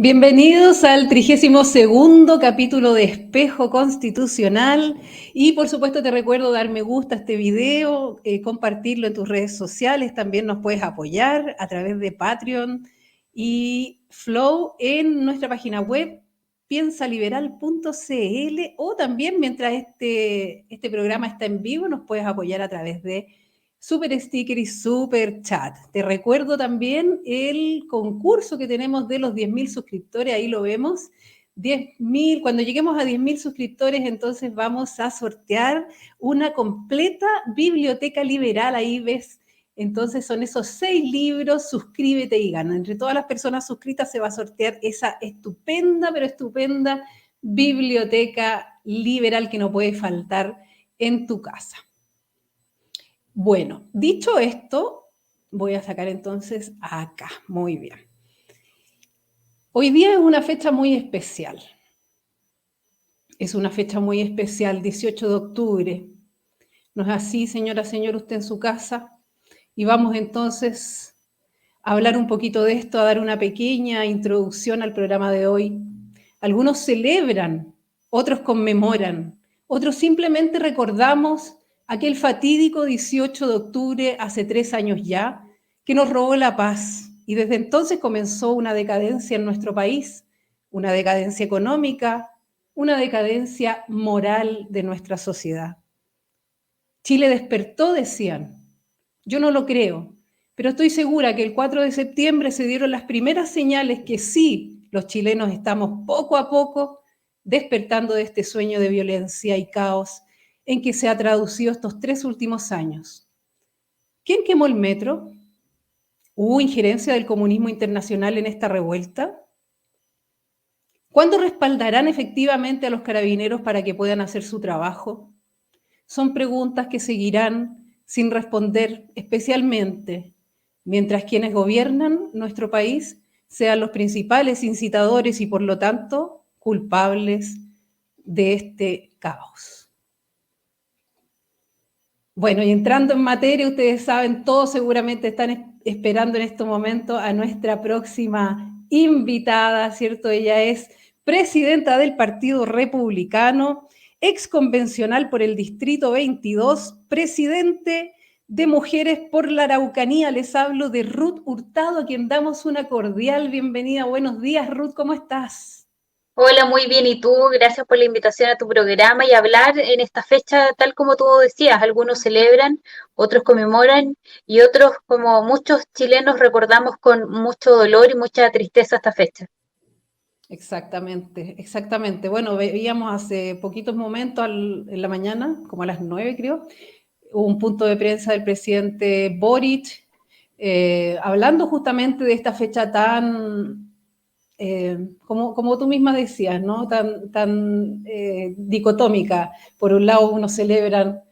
Bienvenidos al 32º capítulo de Espejo Constitucional y por supuesto te recuerdo dar me gusta a este video, compartirlo en tus redes sociales, también nos puedes apoyar a través de Patreon y Flow en nuestra página web piensaliberal.cl o también mientras este programa está en vivo nos puedes apoyar a través de Super Sticker y Super Chat. Te recuerdo también el concurso que tenemos de los 10.000 suscriptores, ahí lo vemos. 10.000, cuando lleguemos a 10.000 suscriptores, entonces vamos a sortear una completa biblioteca liberal, ahí ves. Entonces son esos 6 libros, suscríbete y gana. Entre todas las personas suscritas se va a sortear esa estupenda, pero estupenda biblioteca liberal que no puede faltar en tu casa. Bueno, dicho esto, voy a sacar entonces acá. Muy bien. Hoy día es una fecha muy especial. Es una fecha muy especial, 18 de octubre. ¿No es así, señora, señor, usted en su casa? Y vamos entonces a hablar un poquito de esto, a dar una pequeña introducción al programa de hoy. Algunos celebran, otros conmemoran, otros simplemente recordamos aquel fatídico 18 de octubre, hace 3 años ya, que nos robó la paz. Y desde entonces comenzó una decadencia en nuestro país, una decadencia económica, una decadencia moral de nuestra sociedad. Chile despertó, decían. Yo no lo creo, pero estoy segura que el 4 de septiembre se dieron las primeras señales que sí, los chilenos estamos poco a poco despertando de este sueño de violencia y caos en que se ha traducido estos 3 últimos años. ¿Quién quemó el metro? ¿Hubo injerencia del comunismo internacional en esta revuelta? ¿Cuándo respaldarán efectivamente a los carabineros para que puedan hacer su trabajo? Son preguntas que seguirán sin responder, especialmente mientras quienes gobiernan nuestro país sean los principales incitadores y, por lo tanto, culpables de este caos. Bueno, y entrando en materia, ustedes saben, todos seguramente están esperando en este momento a nuestra próxima invitada, ¿cierto? Ella es presidenta del Partido Republicano, exconvencional por el Distrito 22, presidente de Mujeres por la Araucanía. Les hablo de Ruth Hurtado, a quien damos una cordial bienvenida. Buenos días, Ruth, ¿cómo estás? Hola, muy bien. ¿Y tú? Gracias por la invitación a tu programa y hablar en esta fecha, tal como tú decías. Algunos celebran, otros conmemoran y otros, como muchos chilenos, recordamos con mucho dolor y mucha tristeza esta fecha. Exactamente, exactamente. Bueno, veíamos hace poquitos momentos en la mañana, como a las 9 creo, un punto de prensa del presidente Boric, hablando justamente de esta fecha tan, como tú misma decías, ¿no? Tan dicotómica. Por un lado unos celebran,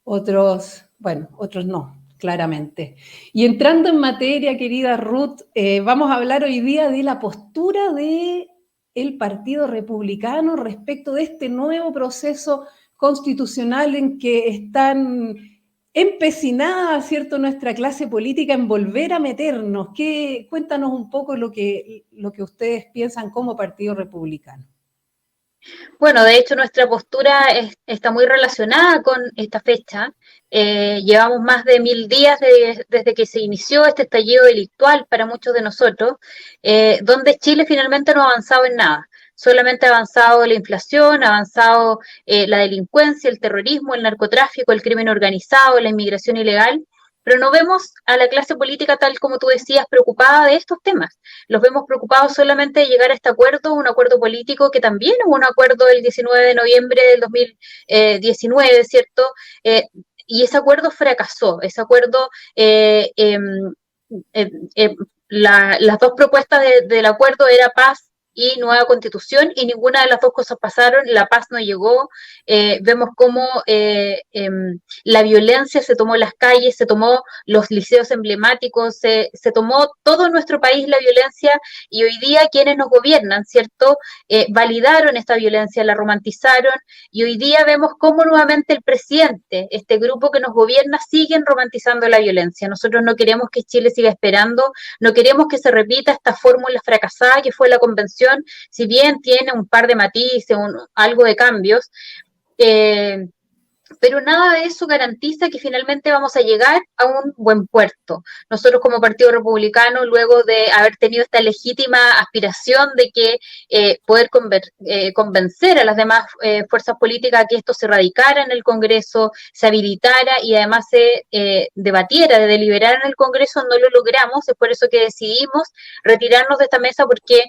otros, bueno, otros no, claramente. Y entrando en materia, querida Ruth, vamos a hablar hoy día de la postura de el Partido Republicano respecto de este nuevo proceso constitucional en que están empecinada, ¿cierto?, nuestra clase política en volver a meternos. Cuéntanos un poco lo que ustedes piensan como Partido Republicano. Bueno, de hecho nuestra postura está muy relacionada con esta fecha. Llevamos más de 1000 días desde que se inició este estallido delictual para muchos de nosotros, donde Chile finalmente no ha avanzado en nada. Solamente ha avanzado la inflación, ha avanzado la delincuencia, el terrorismo, el narcotráfico, el crimen organizado, la inmigración ilegal, pero no vemos a la clase política, tal como tú decías, preocupada de estos temas. Los vemos preocupados solamente de llegar a este acuerdo, un acuerdo político que también hubo un acuerdo el 19 de noviembre del 2019, ¿cierto? Y ese acuerdo fracasó, ese acuerdo, las dos propuestas del acuerdo era paz y nueva constitución, y ninguna de las dos cosas pasaron, la paz no llegó, vemos cómo la violencia se tomó las calles, se tomó los liceos emblemáticos, se tomó todo nuestro país la violencia, y hoy día quienes nos gobiernan, ¿cierto? Validaron esta violencia, la romantizaron, y hoy día vemos cómo nuevamente el presidente, este grupo que nos gobierna, siguen romantizando la violencia. Nosotros no queremos que Chile siga esperando, no queremos que se repita esta fórmula fracasada que fue la convención, si bien tiene un par de matices, algo de cambios, pero nada de eso garantiza que finalmente vamos a llegar a un buen puerto. Nosotros como Partido Republicano, luego de haber tenido esta legítima aspiración de que poder convencer a las demás fuerzas políticas a que esto se radicara en el Congreso, se habilitara y además se debatiera, de deliberar en el Congreso, no lo logramos. Es por eso que decidimos retirarnos de esta mesa, porque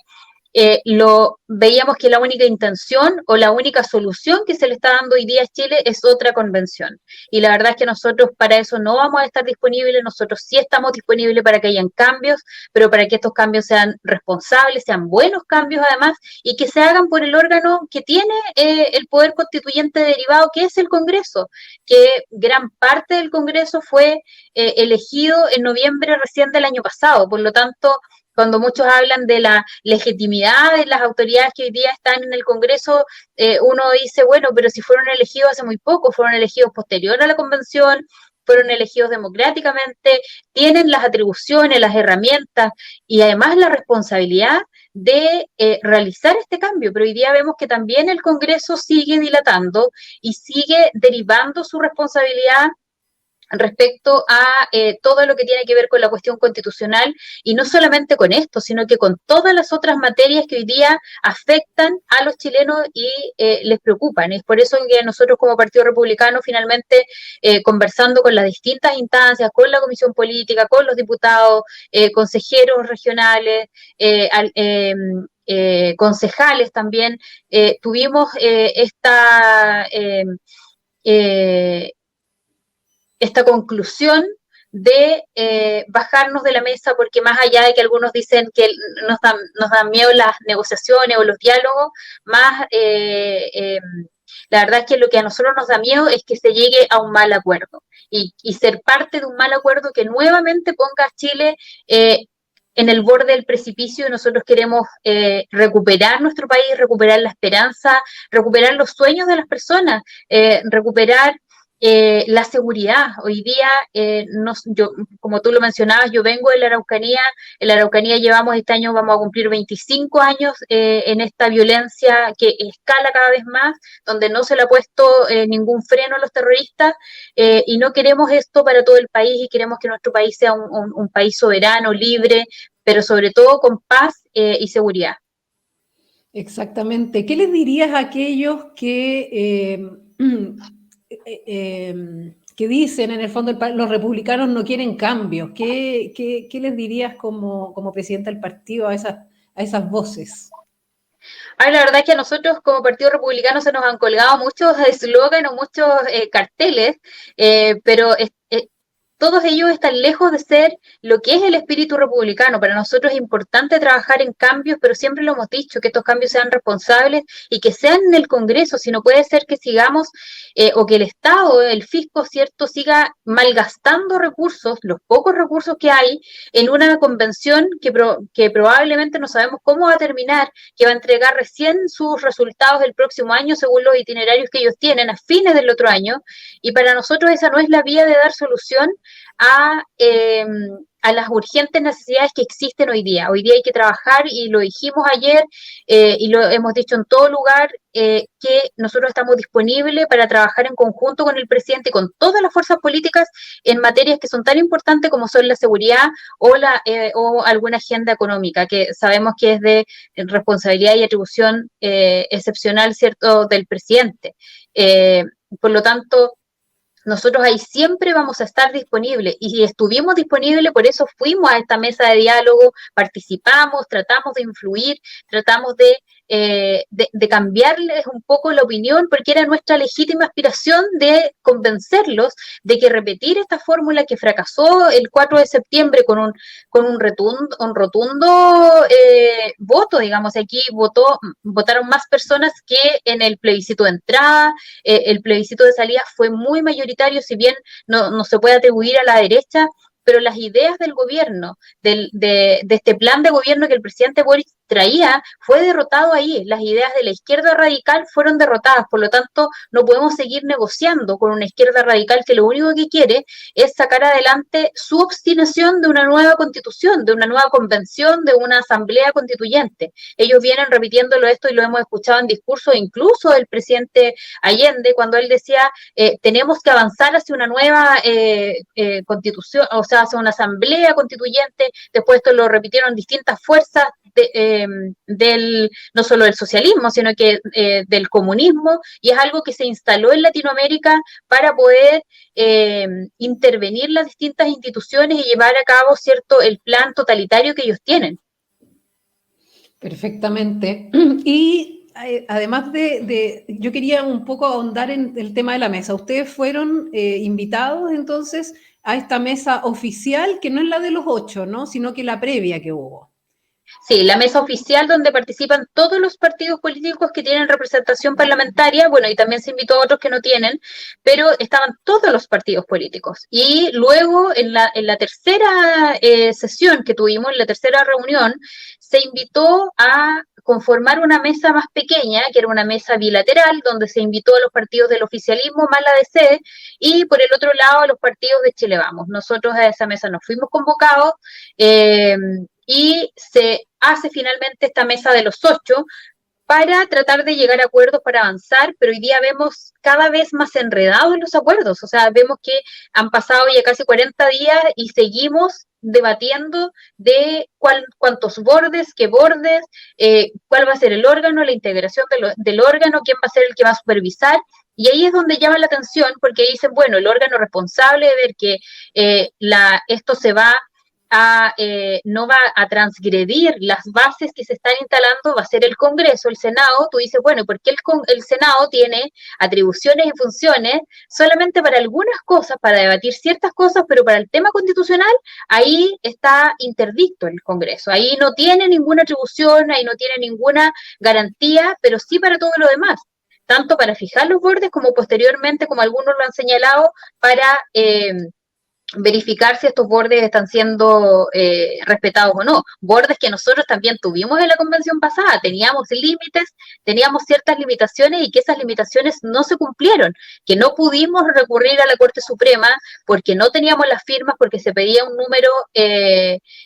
lo veíamos que la única intención o la única solución que se le está dando hoy día a Chile es otra convención. Y la verdad es que nosotros para eso no vamos a estar disponibles, nosotros sí estamos disponibles para que hayan cambios, pero para que estos cambios sean responsables, sean buenos cambios además, y que se hagan por el órgano que tiene el poder constituyente derivado, que es el Congreso, que gran parte del Congreso fue elegido en noviembre recién del año pasado. Por lo tanto, cuando muchos hablan de la legitimidad de las autoridades que hoy día están en el Congreso, uno dice, bueno, pero si fueron elegidos hace muy poco, fueron elegidos posterior a la convención, fueron elegidos democráticamente, tienen las atribuciones, las herramientas y además la responsabilidad de realizar este cambio. Pero hoy día vemos que también el Congreso sigue dilatando y sigue derivando su responsabilidad respecto a todo lo que tiene que ver con la cuestión constitucional, y no solamente con esto, sino que con todas las otras materias que hoy día afectan a los chilenos y les preocupan. Es por eso que nosotros como Partido Republicano finalmente, conversando con las distintas instancias, con la Comisión Política, con los diputados, consejeros regionales, concejales también, tuvimos esta conclusión de bajarnos de la mesa, porque más allá de que algunos dicen que nos dan miedo las negociaciones o los diálogos, más la verdad es que lo que a nosotros nos da miedo es que se llegue a un mal acuerdo y ser parte de un mal acuerdo que nuevamente ponga a Chile en el borde del precipicio. Y nosotros queremos recuperar nuestro país, recuperar la esperanza, recuperar los sueños de las personas, recuperar la seguridad. Hoy día, yo, como tú lo mencionabas, yo vengo de la Araucanía. En la Araucanía llevamos este año, vamos a cumplir 25 años en esta violencia que escala cada vez más, donde no se le ha puesto ningún freno a los terroristas, y no queremos esto para todo el país, y queremos que nuestro país sea un país soberano, libre, pero sobre todo con paz y seguridad. Exactamente. ¿Qué les dirías a aquellos que dicen, en el fondo, los republicanos no quieren cambios? ¿Qué les dirías como presidenta del partido a esas voces? Ay, la verdad es que a nosotros como Partido Republicano se nos han colgado muchos eslóganes o muchos carteles, pero todos ellos están lejos de ser lo que es el espíritu republicano. Para nosotros es importante trabajar en cambios, pero siempre lo hemos dicho, que estos cambios sean responsables y que sean en el Congreso. Si no puede ser que sigamos o que el Estado, el fisco, ¿cierto?, siga malgastando recursos, los pocos recursos que hay, en una convención que probablemente no sabemos cómo va a terminar, que va a entregar recién sus resultados el próximo año según los itinerarios que ellos tienen a fines del otro año. Y para nosotros esa no es la vía de dar solución a las urgentes necesidades que existen hoy día. Hoy día hay que trabajar, y lo dijimos ayer y lo hemos dicho en todo lugar, que nosotros estamos disponibles para trabajar en conjunto con el presidente y con todas las fuerzas políticas en materias que son tan importantes como son la seguridad o alguna agenda económica, que sabemos que es de responsabilidad y atribución excepcional, ¿cierto?, del presidente. Por lo tanto, nosotros ahí siempre vamos a estar disponibles, y estuvimos disponibles, por eso fuimos a esta mesa de diálogo, participamos, tratamos de influir, tratamos de de cambiarles un poco la opinión, porque era nuestra legítima aspiración de convencerlos de que repetir esta fórmula que fracasó el 4 de septiembre con un rotundo voto, digamos, aquí votaron más personas que en el plebiscito de entrada, el plebiscito de salida fue muy mayoritario, si bien no se puede atribuir a la derecha, pero las ideas del gobierno, de este plan de gobierno que el presidente Boric traía, fue derrotado ahí. Las ideas de la izquierda radical fueron derrotadas, por lo tanto, no podemos seguir negociando con una izquierda radical que lo único que quiere es sacar adelante su obstinación de una nueva constitución, de una nueva convención, de una asamblea constituyente. Ellos vienen repitiéndolo esto y lo hemos escuchado en discursos incluso del presidente Allende, cuando él decía, tenemos que avanzar hacia una nueva constitución, o sea, hacia una asamblea constituyente. Después esto lo repitieron distintas fuerzas no solo del socialismo, sino que del comunismo, y es algo que se instaló en Latinoamérica para poder intervenir las distintas instituciones y llevar a cabo, ¿cierto?, el plan totalitario que ellos tienen. Perfectamente. Y además yo quería un poco ahondar en el tema de la mesa. Ustedes fueron invitados entonces a esta mesa oficial, que no es la de los 8, ¿no?, sino que la previa que hubo. Sí, la mesa oficial donde participan todos los partidos políticos que tienen representación parlamentaria, bueno, y también se invitó a otros que no tienen, pero estaban todos los partidos políticos. Y luego, en la tercera sesión que tuvimos, en la tercera reunión, se invitó a conformar una mesa más pequeña, que era una mesa bilateral, donde se invitó a los partidos del oficialismo más la DC, y por el otro lado a los partidos de Chile Vamos. Nosotros a esa mesa nos fuimos convocados, y se hace finalmente esta mesa de los 8 para tratar de llegar a acuerdos para avanzar, pero hoy día vemos cada vez más enredados los acuerdos, o sea, vemos que han pasado ya casi 40 días y seguimos debatiendo de cuántos bordes, qué bordes, cuál va a ser el órgano, la integración del órgano, quién va a ser el que va a supervisar. Y ahí es donde llama la atención, porque dicen, bueno, el órgano responsable de ver que esto se va no va a transgredir las bases que se están instalando, va a ser el Congreso, el Senado. Tú dices, bueno, ¿por qué el Senado tiene atribuciones y funciones solamente para algunas cosas, para debatir ciertas cosas, pero para el tema constitucional, ahí está interdicto el Congreso, ahí no tiene ninguna atribución, ahí no tiene ninguna garantía, pero sí para todo lo demás, tanto para fijar los bordes como posteriormente, como algunos lo han señalado, para verificar si estos bordes están siendo respetados o no. Bordes que nosotros también tuvimos en la convención pasada, teníamos límites, teníamos ciertas limitaciones y que esas limitaciones no se cumplieron, que no pudimos recurrir a la Corte Suprema porque no teníamos las firmas, porque se pedía un número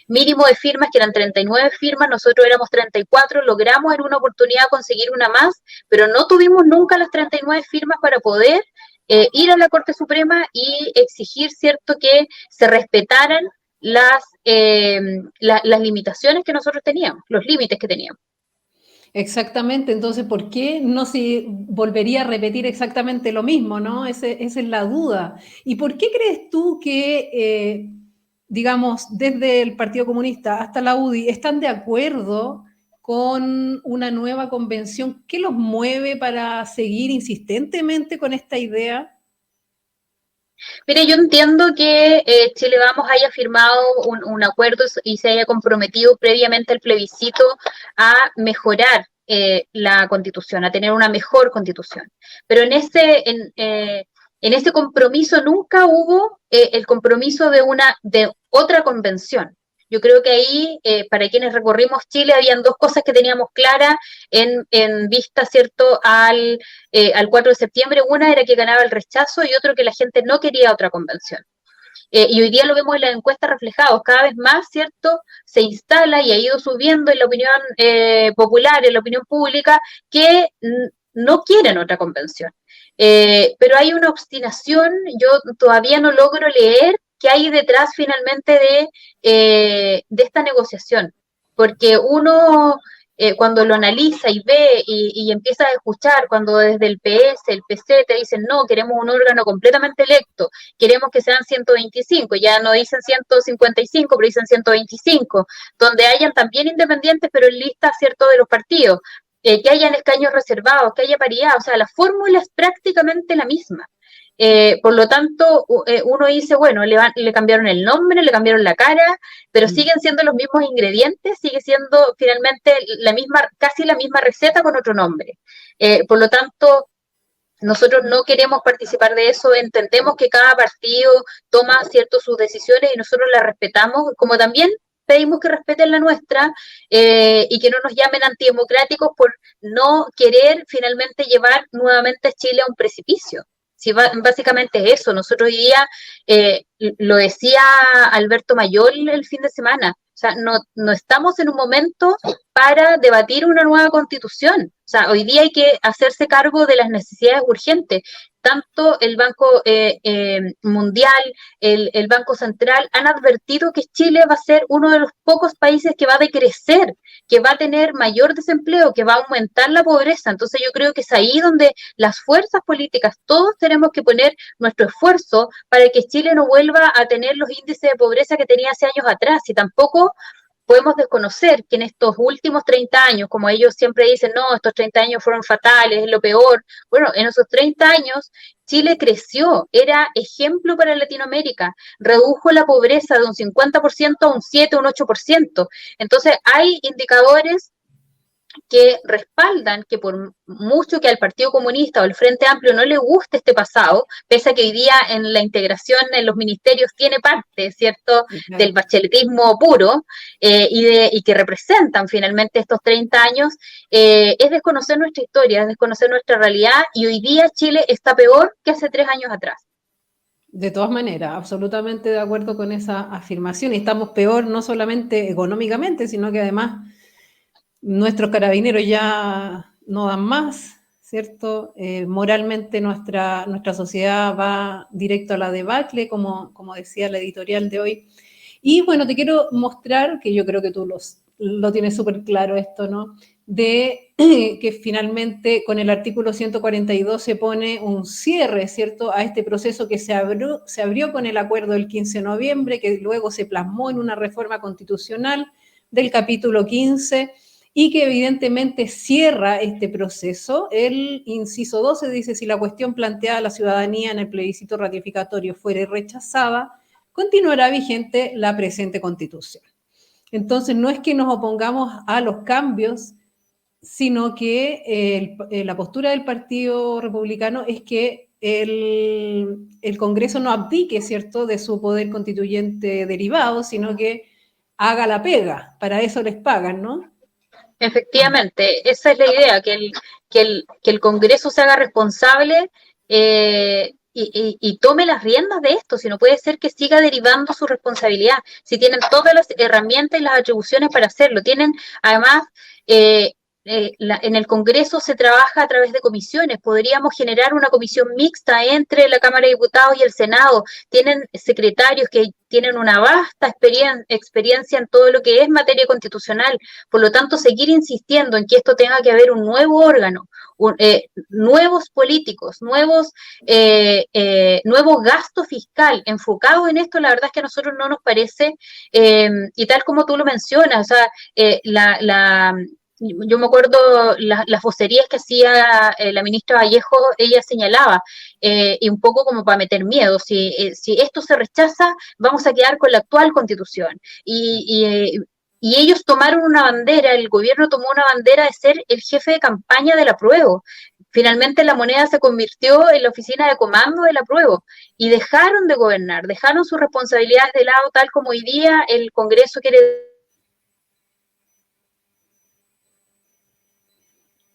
mínimo de firmas, que eran 39 firmas, nosotros éramos 34, logramos en una oportunidad conseguir una más, pero no tuvimos nunca las 39 firmas para poder ir a la Corte Suprema y exigir, ¿cierto?, que se respetaran las limitaciones que nosotros teníamos, los límites que teníamos. Exactamente, entonces, ¿por qué no se volvería a repetir exactamente lo mismo, no? Esa es la duda. ¿Y por qué crees tú que, digamos, desde el Partido Comunista hasta la UDI están de acuerdo con una nueva convención? ¿Qué los mueve para seguir insistentemente con esta idea? Mire, yo entiendo que Chile Vamos haya firmado un acuerdo y se haya comprometido previamente al plebiscito a mejorar la Constitución, a tener una mejor Constitución. Pero en ese compromiso nunca hubo el compromiso de otra convención. Yo creo que ahí, para quienes recorrimos Chile, habían dos cosas que teníamos claras en vista, ¿cierto?, al 4 de septiembre. Una era que ganaba el rechazo y otro que la gente no quería otra convención. Y hoy día lo vemos en las encuestas reflejados, cada vez más, ¿cierto?, se instala y ha ido subiendo en la opinión popular, en la opinión pública, que no quieren otra convención. Pero hay una obstinación, yo todavía no logro leer qué hay detrás finalmente de esta negociación, porque uno cuando lo analiza y ve y empieza a escuchar, cuando desde el PS, el PC te dicen, no, queremos un órgano completamente electo, queremos que sean 125, ya no dicen 155, pero dicen 125, donde hayan también independientes, pero en lista, ¿cierto?, de los partidos. que hayan escaños reservados, que haya paridad, o sea, la fórmula es prácticamente la misma. Por lo tanto, uno dice, bueno, le cambiaron el nombre, le cambiaron la cara, pero siguen siendo los mismos ingredientes, sigue siendo finalmente casi la misma receta con otro nombre. Por lo tanto, nosotros no queremos participar de eso, entendemos que cada partido toma sus decisiones y nosotros las respetamos, como también pedimos que respeten la nuestra y que no nos llamen antidemocráticos por no querer finalmente llevar nuevamente a Chile a un precipicio. Sí, básicamente es eso. Nosotros hoy día, lo decía Alberto Mayol el fin de semana, o sea, no estamos en un momento para debatir una nueva constitución. O sea, hoy día hay que hacerse cargo de las necesidades urgentes. Tanto el Banco Mundial, el Banco Central han advertido que Chile va a ser uno de los pocos países que va a decrecer, que va a tener mayor desempleo, que va a aumentar la pobreza. Entonces yo creo que es ahí donde las fuerzas políticas, todos tenemos que poner nuestro esfuerzo para que Chile no vuelva a tener los índices de pobreza que tenía hace años atrás. Y tampoco podemos desconocer que en estos últimos 30 años, como ellos siempre dicen, no, estos 30 años fueron fatales, es lo peor. Bueno, en esos 30 años Chile creció, era ejemplo para Latinoamérica, redujo la pobreza de un 50% a un 7, un 8%. Entonces, hay indicadores que respaldan que por mucho que al Partido Comunista o al Frente Amplio no le guste este pasado, pese a que hoy día en la integración en los ministerios tiene parte, ¿cierto?, del bacheletismo puro y que representan finalmente estos 30 años, es desconocer nuestra historia, es desconocer nuestra realidad y hoy día Chile está peor que hace 3 años atrás. De todas maneras, absolutamente de acuerdo con esa afirmación y estamos peor no solamente económicamente, sino que además nuestros carabineros ya no dan más, ¿cierto? Moralmente nuestra sociedad va directo a la debacle, como decía la editorial de hoy. Y bueno, te quiero mostrar, que yo creo que tú lo tienes súper claro esto, ¿no? De que finalmente con el artículo 142 se pone un cierre, ¿cierto?, a este proceso que se abrió con el acuerdo del 15 de noviembre, que luego se plasmó en una reforma constitucional del capítulo 15, y que evidentemente cierra este proceso. El inciso 12 dice: si la cuestión planteada a la ciudadanía en el plebiscito ratificatorio fuere rechazada, continuará vigente la presente Constitución. Entonces, no es que nos opongamos a los cambios, sino que la postura del Partido Republicano es que el Congreso no abdique, ¿cierto?, de su poder constituyente derivado, sino que haga la pega. Para eso les pagan, ¿no? Efectivamente, esa es la idea, que el Congreso se haga responsable y tome las riendas de esto, si no puede ser que siga derivando su responsabilidad, si tienen todas las herramientas y las atribuciones para hacerlo, tienen además... en el Congreso se trabaja a través de comisiones, podríamos generar una comisión mixta entre la Cámara de Diputados y el Senado, tienen secretarios que tienen una vasta experiencia en todo lo que es materia constitucional, por lo tanto seguir insistiendo en que esto tenga que haber un nuevo órgano, nuevos políticos, nuevos gastos fiscal enfocados en esto, la verdad es que a nosotros no nos parece, y tal como tú lo mencionas, o sea, yo me acuerdo las vocerías que hacía la ministra Vallejo, ella señalaba, y un poco como para meter miedo, si esto se rechaza, vamos a quedar con la actual constitución. Y ellos tomaron una bandera, el gobierno tomó una bandera de ser el jefe de campaña del apruebo. Finalmente la moneda se convirtió en la oficina de comando del apruebo y dejaron de gobernar, dejaron sus responsabilidades de lado, tal como hoy día el Congreso quiere.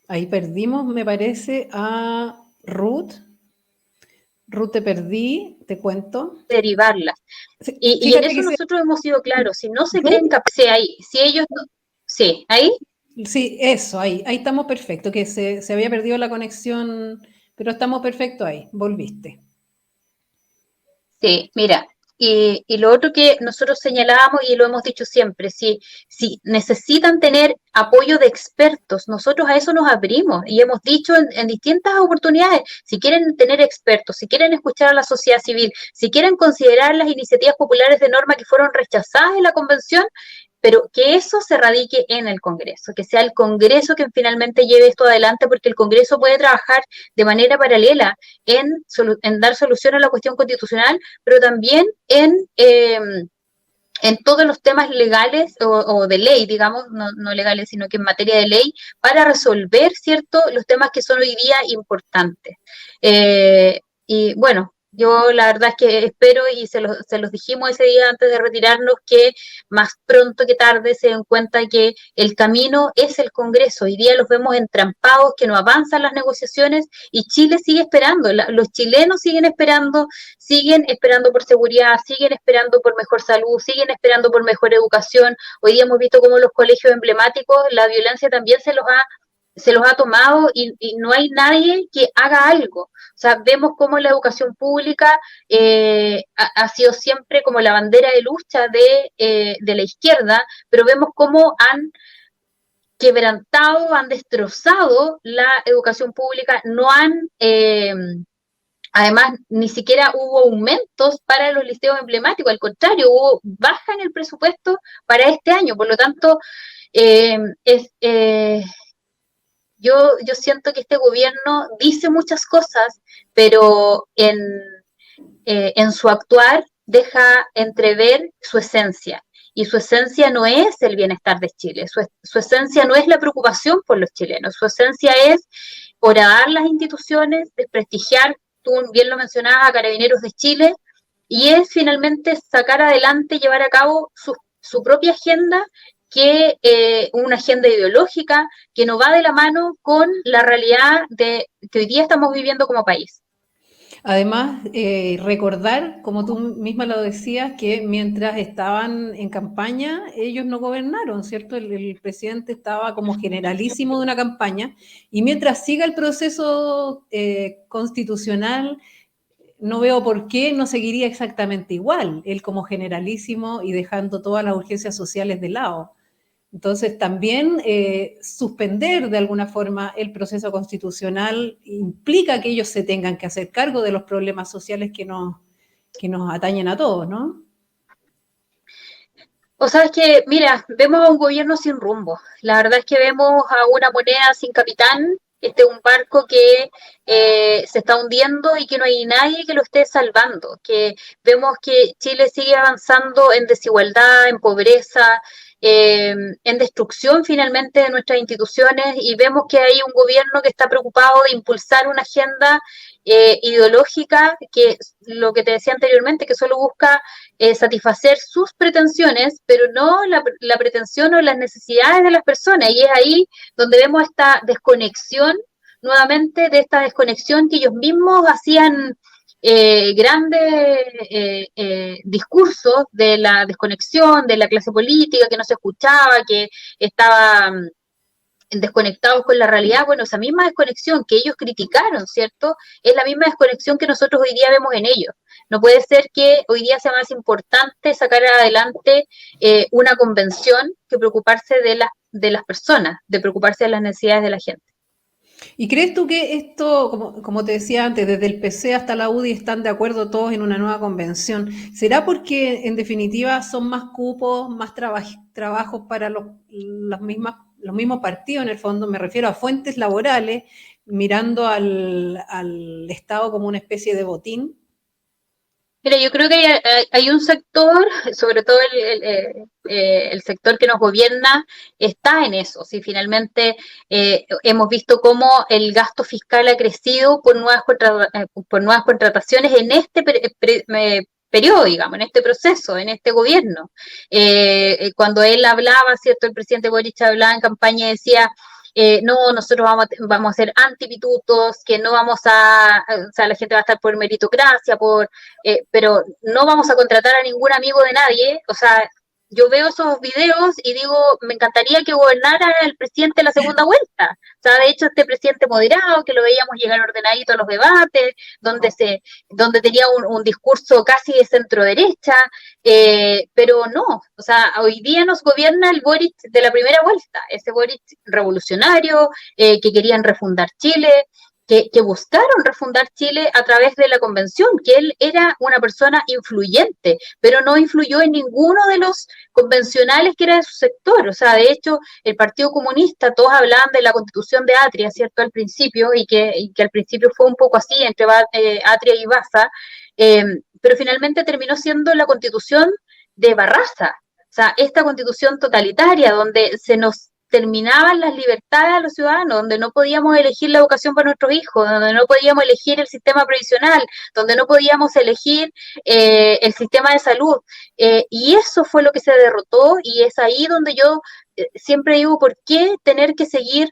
Ahí perdimos, me parece, a Ruth. Ruth, te perdí, te cuento. Derivarlas. Y en eso nosotros hemos sido claros, si no se creen capaces ahí, si ellos no... Sí, ahí. Sí, eso, ahí estamos perfecto, que se había perdido la conexión, pero estamos perfecto ahí, volviste. Sí, mira, y lo otro que nosotros señalábamos y lo hemos dicho siempre, si necesitan tener apoyo de expertos, nosotros a eso nos abrimos y hemos dicho en distintas oportunidades, si quieren tener expertos, si quieren escuchar a la sociedad civil, si quieren considerar las iniciativas populares de norma que fueron rechazadas en la convención, pero que eso se radique en el Congreso, que sea el Congreso quien finalmente lleve esto adelante, porque el Congreso puede trabajar de manera paralela en dar solución a la cuestión constitucional, pero también en todos los temas legales o de ley, digamos, no legales, sino que en materia de ley, para resolver, ¿cierto?, los temas que son hoy día importantes. Y bueno, yo la verdad es que espero, y se los dijimos ese día antes de retirarnos, que más pronto que tarde se den cuenta que el camino es el Congreso. Hoy día los vemos entrampados, que no avanzan las negociaciones, y Chile sigue esperando, los chilenos siguen esperando por seguridad, siguen esperando por mejor salud, siguen esperando por mejor educación. Hoy día hemos visto cómo los colegios emblemáticos, la violencia también se los ha tomado, y no hay nadie que haga algo. O sea, vemos cómo la educación pública ha sido siempre como la bandera de lucha de la izquierda, pero vemos cómo han quebrantado, han destrozado la educación pública, no han... Además, ni siquiera hubo aumentos para los liceos emblemáticos, al contrario, hubo baja en el presupuesto para este año. Por lo tanto, eh, es, eh, yo siento que este gobierno dice muchas cosas, pero en su actuar deja entrever su esencia. Y su esencia no es el bienestar de Chile, su esencia no es la preocupación por los chilenos, su esencia es horadar las instituciones, desprestigiar, tú bien lo mencionabas, a Carabineros de Chile, y es finalmente sacar adelante, llevar a cabo su propia agenda, que una agenda ideológica que no va de la mano con la realidad que hoy día estamos viviendo como país. Además, recordar, como tú misma lo decías, que mientras estaban en campaña, ellos no gobernaron, ¿cierto? El presidente estaba como generalísimo de una campaña, y mientras siga el proceso constitucional, no veo por qué no seguiría exactamente igual, él como generalísimo y dejando todas las urgencias sociales de lado. Entonces, también suspender de alguna forma el proceso constitucional implica que ellos se tengan que hacer cargo de los problemas sociales que nos atañen a todos, ¿no? O sea, es que, mira, vemos a un gobierno sin rumbo. La verdad es que vemos a una moneda sin capitán, un barco que se está hundiendo y que no hay nadie que lo esté salvando. Que vemos que Chile sigue avanzando en desigualdad, en pobreza, en destrucción finalmente de nuestras instituciones, y vemos que hay un gobierno que está preocupado de impulsar una agenda ideológica que, lo que te decía anteriormente, que solo busca satisfacer sus pretensiones, pero no la pretensión o las necesidades de las personas. Y es ahí donde vemos esta desconexión, nuevamente, de esta desconexión que ellos mismos hacían grandes discursos de la desconexión de la clase política, que no se escuchaba, que estaba desconectados con la realidad. Bueno, esa misma desconexión que ellos criticaron, ¿cierto?, es la misma desconexión que nosotros hoy día vemos en ellos. No puede ser que hoy día sea más importante sacar adelante una convención que preocuparse de las personas, de preocuparse de las necesidades de la gente. ¿Y crees tú que esto, como te decía antes, desde el PC hasta la UDI están de acuerdo todos en una nueva convención? ¿Será porque en definitiva son más cupos, más trabajos para los mismos partidos en el fondo? Me refiero a fuentes laborales, mirando al Estado como una especie de botín. Mira, yo creo que hay un sector, sobre todo el sector que nos gobierna, está en eso. Si finalmente hemos visto cómo el gasto fiscal ha crecido por nuevas contrataciones en este periodo, digamos, en este proceso, en este gobierno. Cuando él hablaba, ¿cierto? El presidente Boric hablaba en campaña y decía, no, nosotros vamos a ser antipitutos, que no vamos o sea, la gente va a estar por meritocracia, pero no vamos a contratar a ningún amigo de nadie. O sea, yo veo esos videos y digo, me encantaría que gobernara el presidente la segunda vuelta. O sea, de hecho, este presidente moderado, que lo veíamos llegar ordenadito a los debates, donde tenía un discurso casi de centro derecha, pero no, o sea, hoy día nos gobierna el Boric de la primera vuelta, ese Boric revolucionario, que querían refundar Chile, que buscaron refundar Chile a través de la convención, que él era una persona influyente, pero no influyó en ninguno de los convencionales que era de su sector. O sea, de hecho, el Partido Comunista, todos hablaban de la constitución de Atria, ¿cierto?, al principio, y que al principio fue un poco así, entre Atria y Baza, pero finalmente terminó siendo la constitución de Barraza. O sea, esta constitución totalitaria, donde se nos terminaban las libertades a los ciudadanos, donde no podíamos elegir la educación para nuestros hijos, donde no podíamos elegir el sistema previsional, donde no podíamos elegir el sistema de salud. Y eso fue lo que se derrotó, y es ahí donde yo siempre digo, ¿por qué tener que seguir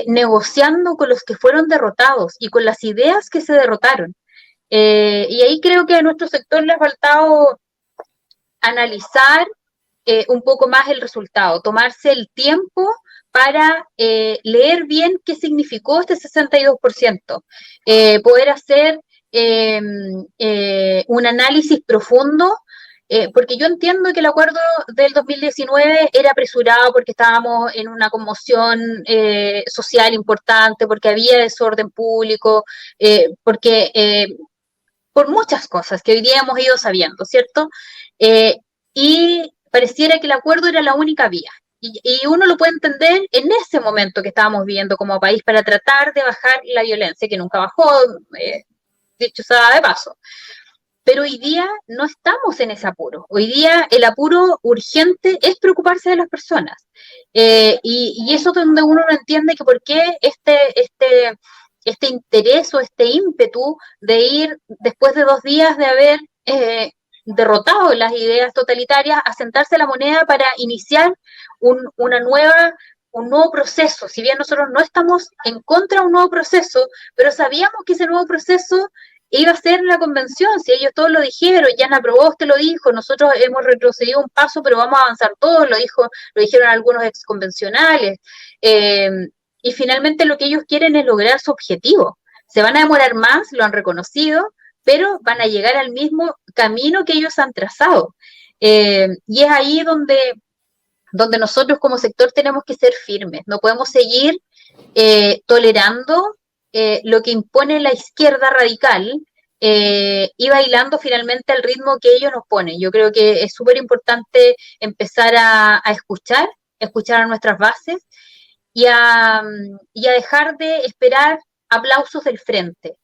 negociando con los que fueron derrotados y con las ideas que se derrotaron? Y ahí creo que a nuestro sector le ha faltado analizar un poco más el resultado, tomarse el tiempo para leer bien qué significó este 62%, poder hacer un análisis profundo, porque yo entiendo que el acuerdo del 2019 era apresurado porque estábamos en una conmoción social importante, porque había desorden público, por muchas cosas que hoy día hemos ido sabiendo, ¿cierto? Y pareciera que el acuerdo era la única vía. Y uno lo puede entender en ese momento que estábamos viviendo como país para tratar de bajar la violencia, que nunca bajó, dicho sea de paso. Pero hoy día no estamos en ese apuro. Hoy día el apuro urgente es preocuparse de las personas. Y eso es donde uno no entiende que por qué este interés o este ímpetu de ir después de 2 días de haber derrotado las ideas totalitarias a sentarse a la moneda para iniciar un nuevo proceso. Si bien nosotros no estamos en contra de un nuevo proceso, pero sabíamos que ese nuevo proceso iba a ser la convención, si ellos todos lo dijeron, Yana Proboste lo dijo, nosotros hemos retrocedido un paso, pero vamos a avanzar todos, lo dijeron algunos exconvencionales, y finalmente lo que ellos quieren es lograr su objetivo. Se van a demorar más, lo han reconocido, pero van a llegar al mismo camino que ellos han trazado. Y es ahí donde nosotros como sector tenemos que ser firmes, no podemos seguir tolerando lo que impone la izquierda radical y bailando finalmente al ritmo que ellos nos ponen. Yo creo que es súper importante empezar a escuchar a nuestras bases y a dejar de esperar aplausos del frente.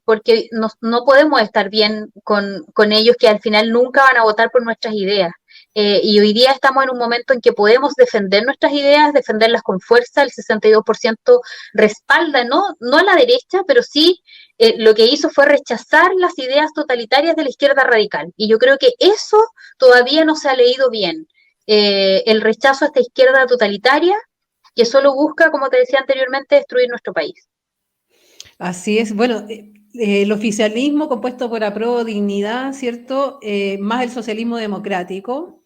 Porque no podemos estar bien con ellos que al final nunca van a votar por nuestras ideas. Y hoy día estamos en un momento en que podemos defender nuestras ideas, defenderlas con fuerza. El 62% respalda, no a la derecha, pero sí lo que hizo fue rechazar las ideas totalitarias de la izquierda radical. Y yo creo que eso todavía no se ha leído bien. El rechazo a esta izquierda totalitaria que solo busca, como te decía anteriormente, destruir nuestro país. Así es. Bueno, el oficialismo compuesto por Apruebo Dignidad, ¿cierto? Más el socialismo democrático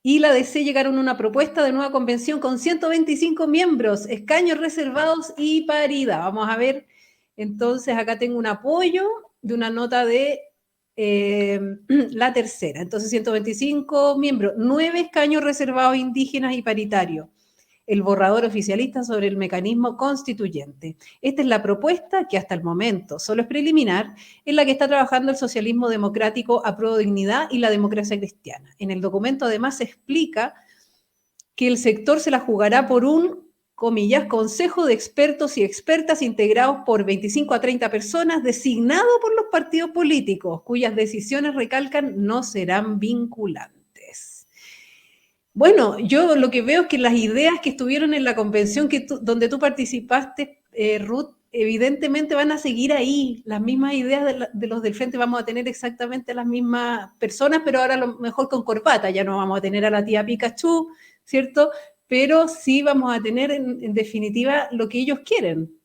y la DC llegaron a una propuesta de nueva convención con 125 miembros, escaños reservados y paridad. Vamos a ver, entonces acá tengo un apoyo de una nota de la tercera. Entonces 125 miembros, 9 escaños reservados indígenas y paritarios. El borrador oficialista sobre el mecanismo constituyente. Esta es la propuesta que hasta el momento solo es preliminar, en la que está trabajando el socialismo democrático Apruebo Dignidad y la democracia cristiana. En el documento además se explica que el sector se la jugará por un, comillas, consejo de expertos y expertas integrados por 25 a 30 personas designado por los partidos políticos, cuyas decisiones, recalcan, no serán vinculantes. Bueno, yo lo que veo es que las ideas que estuvieron en la convención donde tú participaste, Ruth, evidentemente van a seguir ahí. Las mismas ideas de los del frente, vamos a tener exactamente las mismas personas, pero ahora a lo mejor con corbata. Ya no vamos a tener a la tía Pikachu, ¿cierto? Pero sí vamos a tener en definitiva lo que ellos quieren.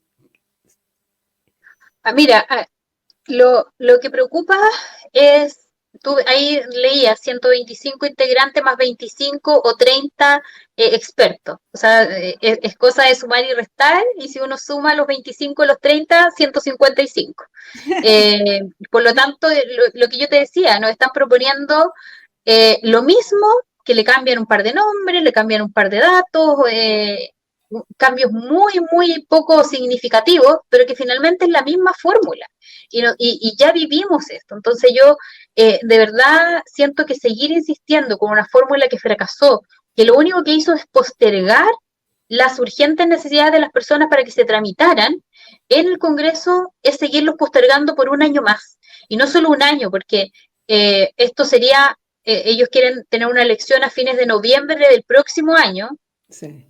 Mira, lo que preocupa es, tú ahí leías 125 integrantes más 25 o 30 expertos. O sea, es cosa de sumar y restar, y si uno suma los 25 y los 30, 155. Por lo tanto, lo que yo te decía, nos están proponiendo lo mismo, que le cambian un par de nombres, le cambian un par de datos, cambios muy, muy poco significativos, pero que finalmente es la misma fórmula. Y ya vivimos esto. Entonces yo de verdad siento que seguir insistiendo con una fórmula que fracasó, que lo único que hizo es postergar las urgentes necesidades de las personas para que se tramitaran en el Congreso, es seguirlos postergando por un año más. Y no solo un año, porque esto sería, ellos quieren tener una elección a fines de noviembre del próximo año. Sí.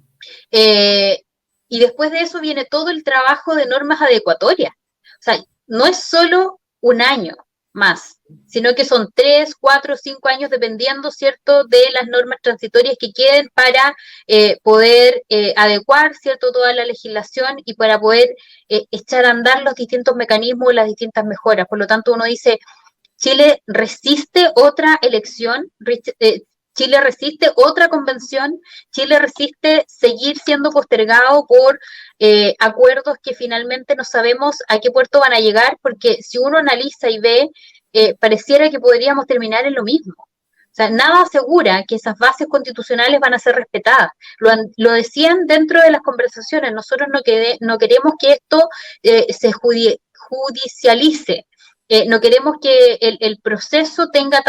Eh, y después de eso viene todo el trabajo de normas adecuatorias. O sea, no es solo un año más, sino que son 3, 4, 5 años dependiendo, ¿cierto?, de las normas transitorias que queden para poder adecuar, ¿cierto?, toda la legislación y para poder echar a andar los distintos mecanismos, las distintas mejoras. Por lo tanto, uno dice, Chile resiste otra elección, Chile resiste otra convención, Chile resiste seguir siendo postergado por acuerdos que finalmente no sabemos a qué puerto van a llegar, porque si uno analiza y ve, pareciera que podríamos terminar en lo mismo. O sea, nada asegura que esas bases constitucionales van a ser respetadas. Lo decían dentro de las conversaciones, nosotros no queremos que esto se judicialice. No queremos que el proceso tenga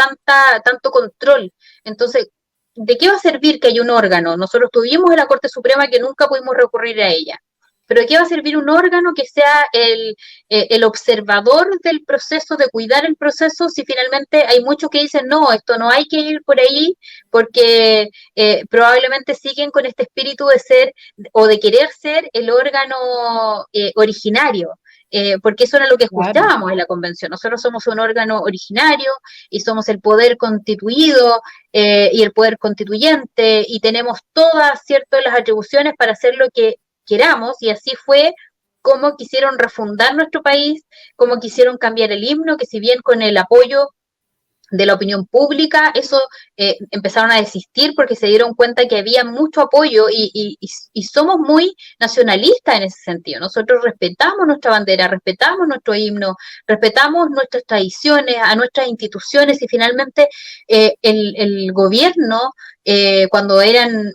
tanto control. Entonces, ¿de qué va a servir que haya un órgano? Nosotros tuvimos en la Corte Suprema que nunca pudimos recurrir a ella. Pero ¿de qué va a servir un órgano que sea el observador del proceso, de cuidar el proceso, si finalmente hay muchos que dicen, no, esto no hay que ir por ahí, porque probablemente siguen con este espíritu de ser o de querer ser el órgano originario? Porque eso era lo que escuchábamos en la convención. Nosotros somos un órgano originario y somos el poder constituido y el poder constituyente y tenemos todas, ¿cierto?, las atribuciones para hacer lo que queramos, y así fue como quisieron refundar nuestro país, como quisieron cambiar el himno, que si bien con el apoyo de la opinión pública, eso empezaron a desistir porque se dieron cuenta que había mucho apoyo y somos muy nacionalistas en ese sentido. Nosotros respetamos nuestra bandera, respetamos nuestro himno, respetamos nuestras tradiciones, a nuestras instituciones y finalmente el gobierno, cuando eran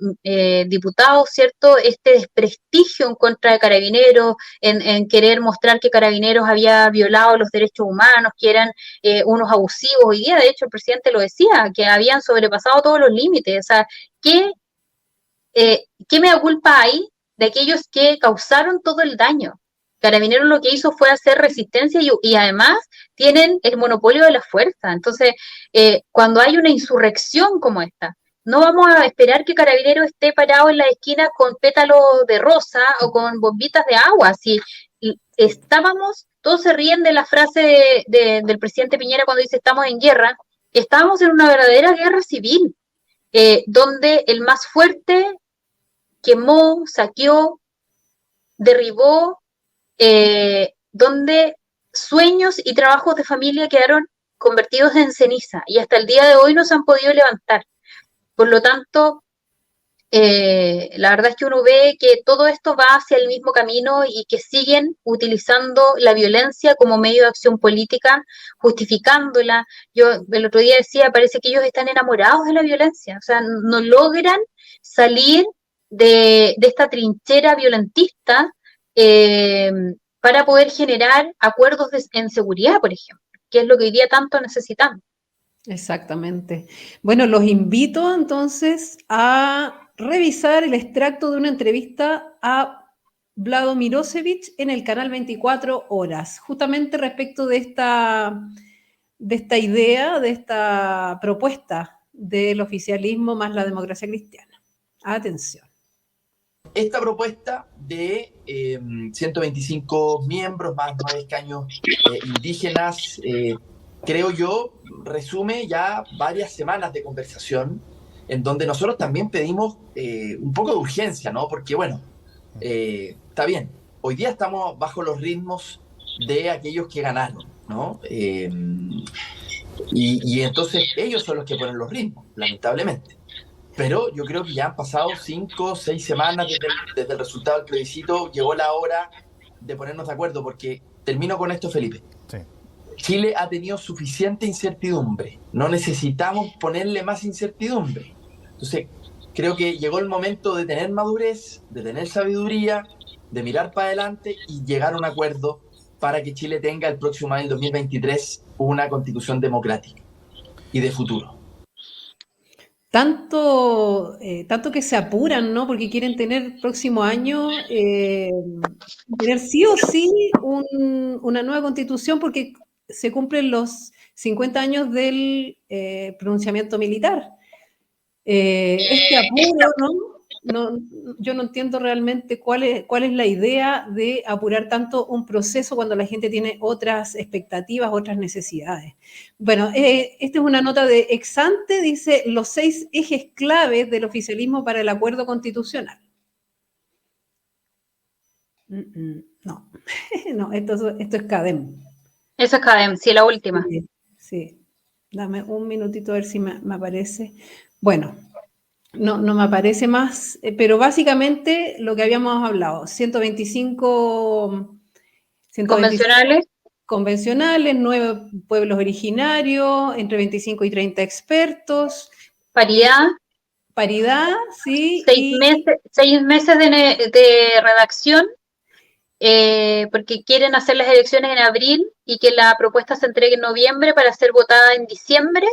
diputados, ¿cierto?, este desprestigio en contra de Carabineros, en querer mostrar que Carabineros había violado los derechos humanos, que eran unos abusivos. Hoy día, de hecho, el presidente lo decía, que habían sobrepasado todos los límites. O sea, ¿qué mea culpa hay de aquellos que causaron todo el daño? Carabineros lo que hizo fue hacer resistencia y además tienen el monopolio de la fuerza. Entonces, cuando hay una insurrección como esta, no vamos a esperar que Carabineros esté parado en la esquina con pétalos de rosa o con bombitas de agua. Si todos se ríen de la frase del presidente Piñera cuando dice estamos en guerra, estábamos en una verdadera guerra civil, donde el más fuerte quemó, saqueó, derribó, donde sueños y trabajos de familia quedaron convertidos en ceniza y hasta el día de hoy no se han podido levantar. Por lo tanto, la verdad es que uno ve que todo esto va hacia el mismo camino y que siguen utilizando la violencia como medio de acción política, justificándola. Yo el otro día decía, parece que ellos están enamorados de la violencia, o sea, no logran salir de esta trinchera violentista para poder generar acuerdos en seguridad, por ejemplo, que es lo que hoy día tanto necesitamos. Exactamente. Bueno, los invito entonces a revisar el extracto de una entrevista a Vlado Mirosevic en el canal 24 Horas, justamente respecto de esta idea, de esta propuesta del oficialismo más la democracia cristiana. Atención. Esta propuesta de 125 miembros, más 9 escaños indígenas, creo yo, resume ya varias semanas de conversación en donde nosotros también pedimos un poco de urgencia, ¿no? Porque, bueno, está bien, hoy día estamos bajo los ritmos de aquellos que ganaron, ¿no? Y entonces ellos son los que ponen los ritmos, lamentablemente. Pero yo creo que ya han pasado 5 o 6 semanas desde el resultado del plebiscito. Llegó la hora de ponernos de acuerdo, porque termino con esto, Felipe. Sí. Chile ha tenido suficiente incertidumbre. No necesitamos ponerle más incertidumbre. Entonces, Creo que llegó el momento de tener madurez, de tener sabiduría, de mirar para adelante y llegar a un acuerdo para que Chile tenga el próximo año, el 2023, una constitución democrática y de futuro. Tanto que se apuran, ¿no? Porque quieren tener próximo año, tener sí o sí una nueva constitución porque se cumplen los 50 años del pronunciamiento militar. Este apuro, ¿no? Yo no entiendo realmente cuál es la idea de apurar tanto un proceso cuando la gente tiene otras expectativas, otras necesidades. Bueno, esta es una nota de Exante, dice los 6 ejes claves del oficialismo para el acuerdo constitucional. No, no, esto es CADEM. Eso es CADEM, sí, la última. Sí, dame un minutito a ver si me aparece. Bueno, no me aparece más, pero básicamente lo que habíamos hablado, 125 convencionales, 9 pueblos originarios, entre 25 y 30 expertos. Paridad, sí. 6 meses de redacción, porque quieren hacer las elecciones en abril y que la propuesta se entregue en noviembre para ser votada en diciembre.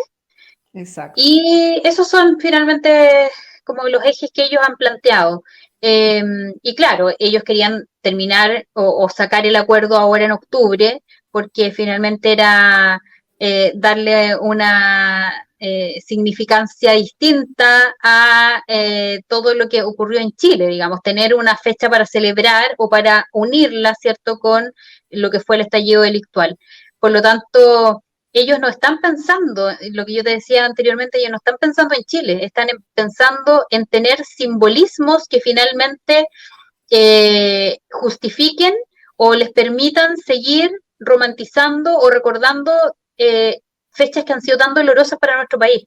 Exacto. Y esos son finalmente como los ejes que ellos han planteado. Y claro, ellos querían terminar o sacar el acuerdo ahora en octubre, porque finalmente era darle una significancia distinta a todo lo que ocurrió en Chile, digamos, tener una fecha para celebrar o para unirla, ¿cierto?, con lo que fue el estallido delictual. Por lo tanto, ellos no están pensando, lo que yo te decía anteriormente, ellos no están pensando en Chile, están pensando en tener simbolismos que finalmente justifiquen o les permitan seguir romantizando o recordando fechas que han sido tan dolorosas para nuestro país.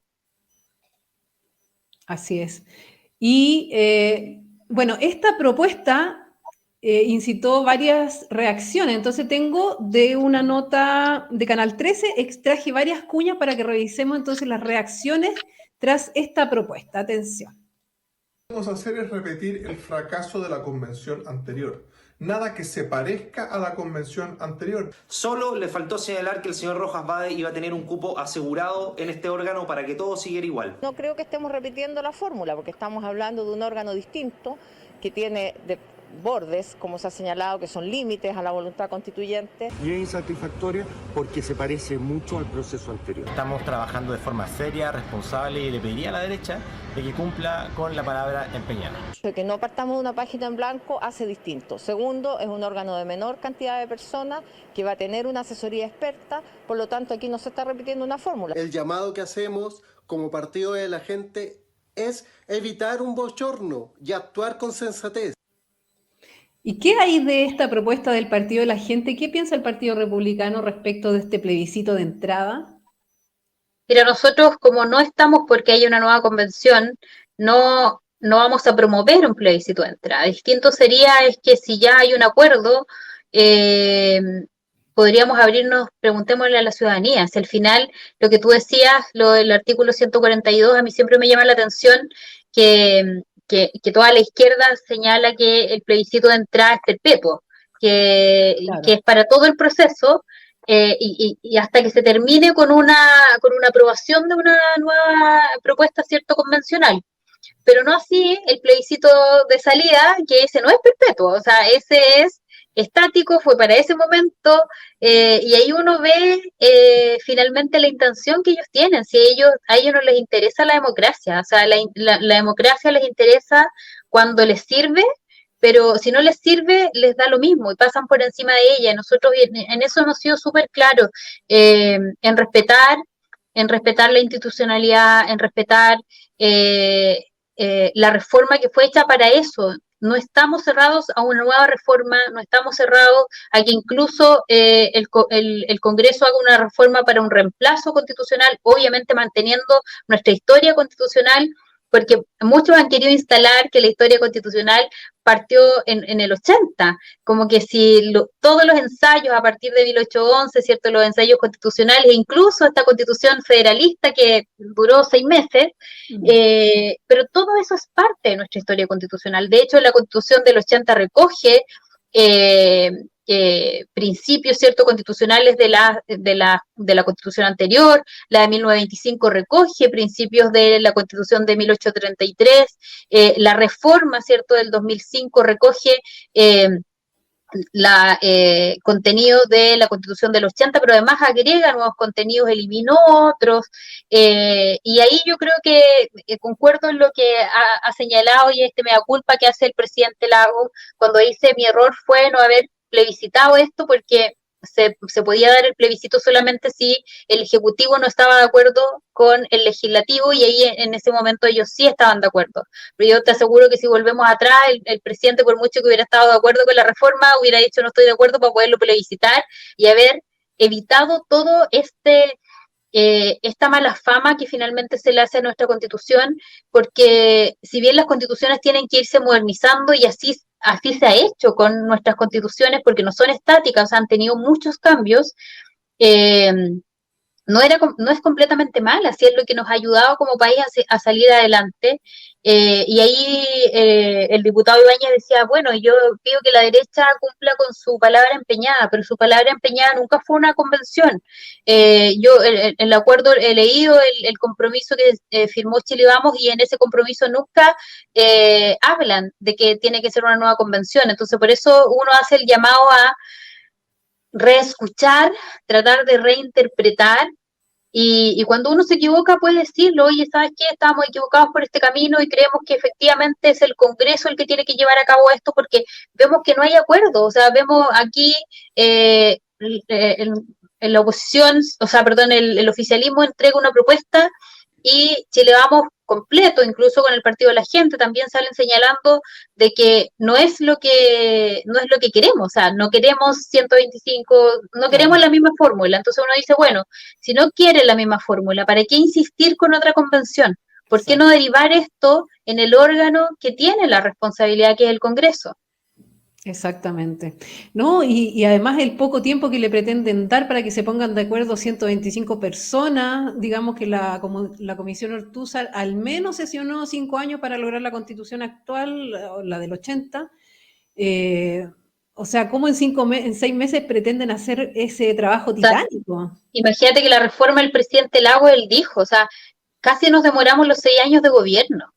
Así es. Y bueno, esta propuesta incitó varias reacciones. Entonces tengo de una nota de Canal 13, extraje varias cuñas para que revisemos entonces las reacciones tras esta propuesta. Atención. Lo que vamos a hacer es repetir el fracaso de la convención anterior. Nada que se parezca a la convención anterior. Solo le faltó señalar que el señor Rojas Bade iba a tener un cupo asegurado en este órgano para que todo siguiera igual. No creo que estemos repitiendo la fórmula, porque estamos hablando de un órgano distinto que tiene bordes, como se ha señalado, que son límites a la voluntad constituyente. Y es insatisfactoria porque se parece mucho al proceso anterior. Estamos trabajando de forma seria, responsable y le pediría a la derecha de que cumpla con la palabra empeñada. Que no partamos de una página en blanco hace distinto. Segundo, es un órgano de menor cantidad de personas que va a tener una asesoría experta, por lo tanto aquí no se está repitiendo una fórmula. El llamado que hacemos como partido de la gente es evitar un bochorno y actuar con sensatez. ¿Y qué hay de esta propuesta del Partido de la Gente? ¿Qué piensa el Partido Republicano respecto de este plebiscito de entrada? Mira, nosotros como no estamos porque hay una nueva convención, no vamos a promover un plebiscito de entrada. Distinto sería es que si ya hay un acuerdo, podríamos abrirnos, preguntémosle a la ciudadanía. Si al final, lo que tú decías, lo del artículo 142, a mí siempre me llama la atención que toda la izquierda señala que el plebiscito de entrada es perpetuo, claro, que es para todo el proceso, y hasta que se termine con una aprobación de una nueva propuesta, ¿cierto?, convencional. Pero no así el plebiscito de salida, que ese no es perpetuo, o sea, ese es estático, fue para ese momento, y ahí uno ve finalmente la intención que ellos tienen. Si a ellos no les interesa la democracia, o sea, la democracia les interesa cuando les sirve, pero si no les sirve, les da lo mismo y pasan por encima de ella. Nosotros en eso hemos sido súper claros, en respetar la institucionalidad, en respetar la reforma que fue hecha para eso. No estamos cerrados a una nueva reforma, no estamos cerrados a que incluso el Congreso haga una reforma para un reemplazo constitucional, obviamente manteniendo nuestra historia constitucional, porque muchos han querido instalar que la historia constitucional partió en el 80, como que si todos los ensayos a partir de 1811, ¿cierto? Los ensayos constitucionales, e incluso esta constitución federalista que duró 6 meses, pero todo eso es parte de nuestra historia constitucional. De hecho, la constitución del 80 recoge principios, ¿cierto?, constitucionales de la constitución anterior. La de 1925 recoge principios de la constitución de 1833, la reforma, ¿cierto?, del 2005 recoge contenido de la Constitución del 80, pero además agrega nuevos contenidos, eliminó otros, y ahí yo creo que concuerdo en lo que ha señalado y mea culpa que hace el presidente Lagos cuando dice: mi error fue no haber plebiscitado esto, porque se podía dar el plebiscito solamente si el Ejecutivo no estaba de acuerdo con el Legislativo, y ahí en ese momento ellos sí estaban de acuerdo. Pero yo te aseguro que si volvemos atrás, el presidente, por mucho que hubiera estado de acuerdo con la reforma, hubiera dicho no estoy de acuerdo, para poderlo plebiscitar y haber evitado todo esta mala fama que finalmente se le hace a nuestra Constitución, porque si bien las constituciones tienen que irse modernizando, y así se ha hecho con nuestras constituciones, porque no son estáticas, o sea, han tenido muchos cambios, no es completamente mala, así es lo que nos ha ayudado como país a salir adelante. Y ahí el diputado Ibáñez decía: bueno, yo pido que la derecha cumpla con su palabra empeñada, pero su palabra empeñada nunca fue una convención. Yo el acuerdo he leído, el compromiso que firmó Chile Vamos, y en ese compromiso nunca hablan de que tiene que ser una nueva convención. Entonces, por eso uno hace el llamado a reescuchar, tratar de reinterpretar, y cuando uno se equivoca puede decirlo: oye, ¿sabes qué? Estamos equivocados por este camino y creemos que efectivamente es el Congreso el que tiene que llevar a cabo esto, porque vemos que no hay acuerdo. O sea, vemos aquí en la oposición, o sea, perdón, el oficialismo entrega una propuesta y Chile Vamos completo, incluso con el Partido de la Gente, también salen señalando de que no es lo que queremos. O sea, no queremos 125, no queremos la misma fórmula. Entonces uno dice: bueno, si no quiere la misma fórmula, ¿para qué insistir con otra convención? ¿Por qué no derivar esto en el órgano que tiene la responsabilidad, que es el Congreso? Exactamente. No, y además el poco tiempo que le pretenden dar para que se pongan de acuerdo 125 personas, digamos que la Comisión Ortúzar al menos sesionó 5 años para lograr la Constitución actual, la del 80. O sea, ¿cómo en 6 meses pretenden hacer ese trabajo titánico? Imagínate que la reforma del presidente Lagos, él dijo, o sea, casi nos demoramos los 6 años de gobierno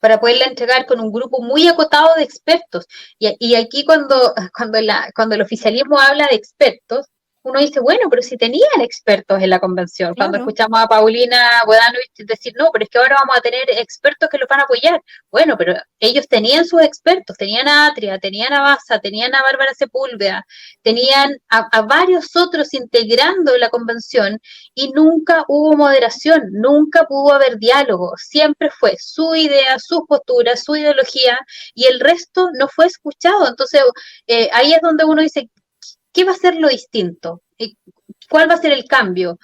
para poderla entregar con un grupo muy acotado de expertos. Y aquí cuando el oficialismo habla de expertos, uno dice: bueno, pero si tenían expertos en la convención. Claro. Cuando escuchamos a Paulina Bodanovich decir: no, pero es que ahora vamos a tener expertos que los van a apoyar. Bueno, pero ellos tenían sus expertos, tenían a Atria, tenían a Baza, tenían a Bárbara Sepúlveda, tenían a varios otros integrando la convención, y nunca hubo moderación, nunca pudo haber diálogo. Siempre fue su idea, su postura, su ideología, y el resto no fue escuchado. Entonces, ahí es donde uno dice: ¿qué va a ser lo distinto? ¿Cuál va a ser el cambio?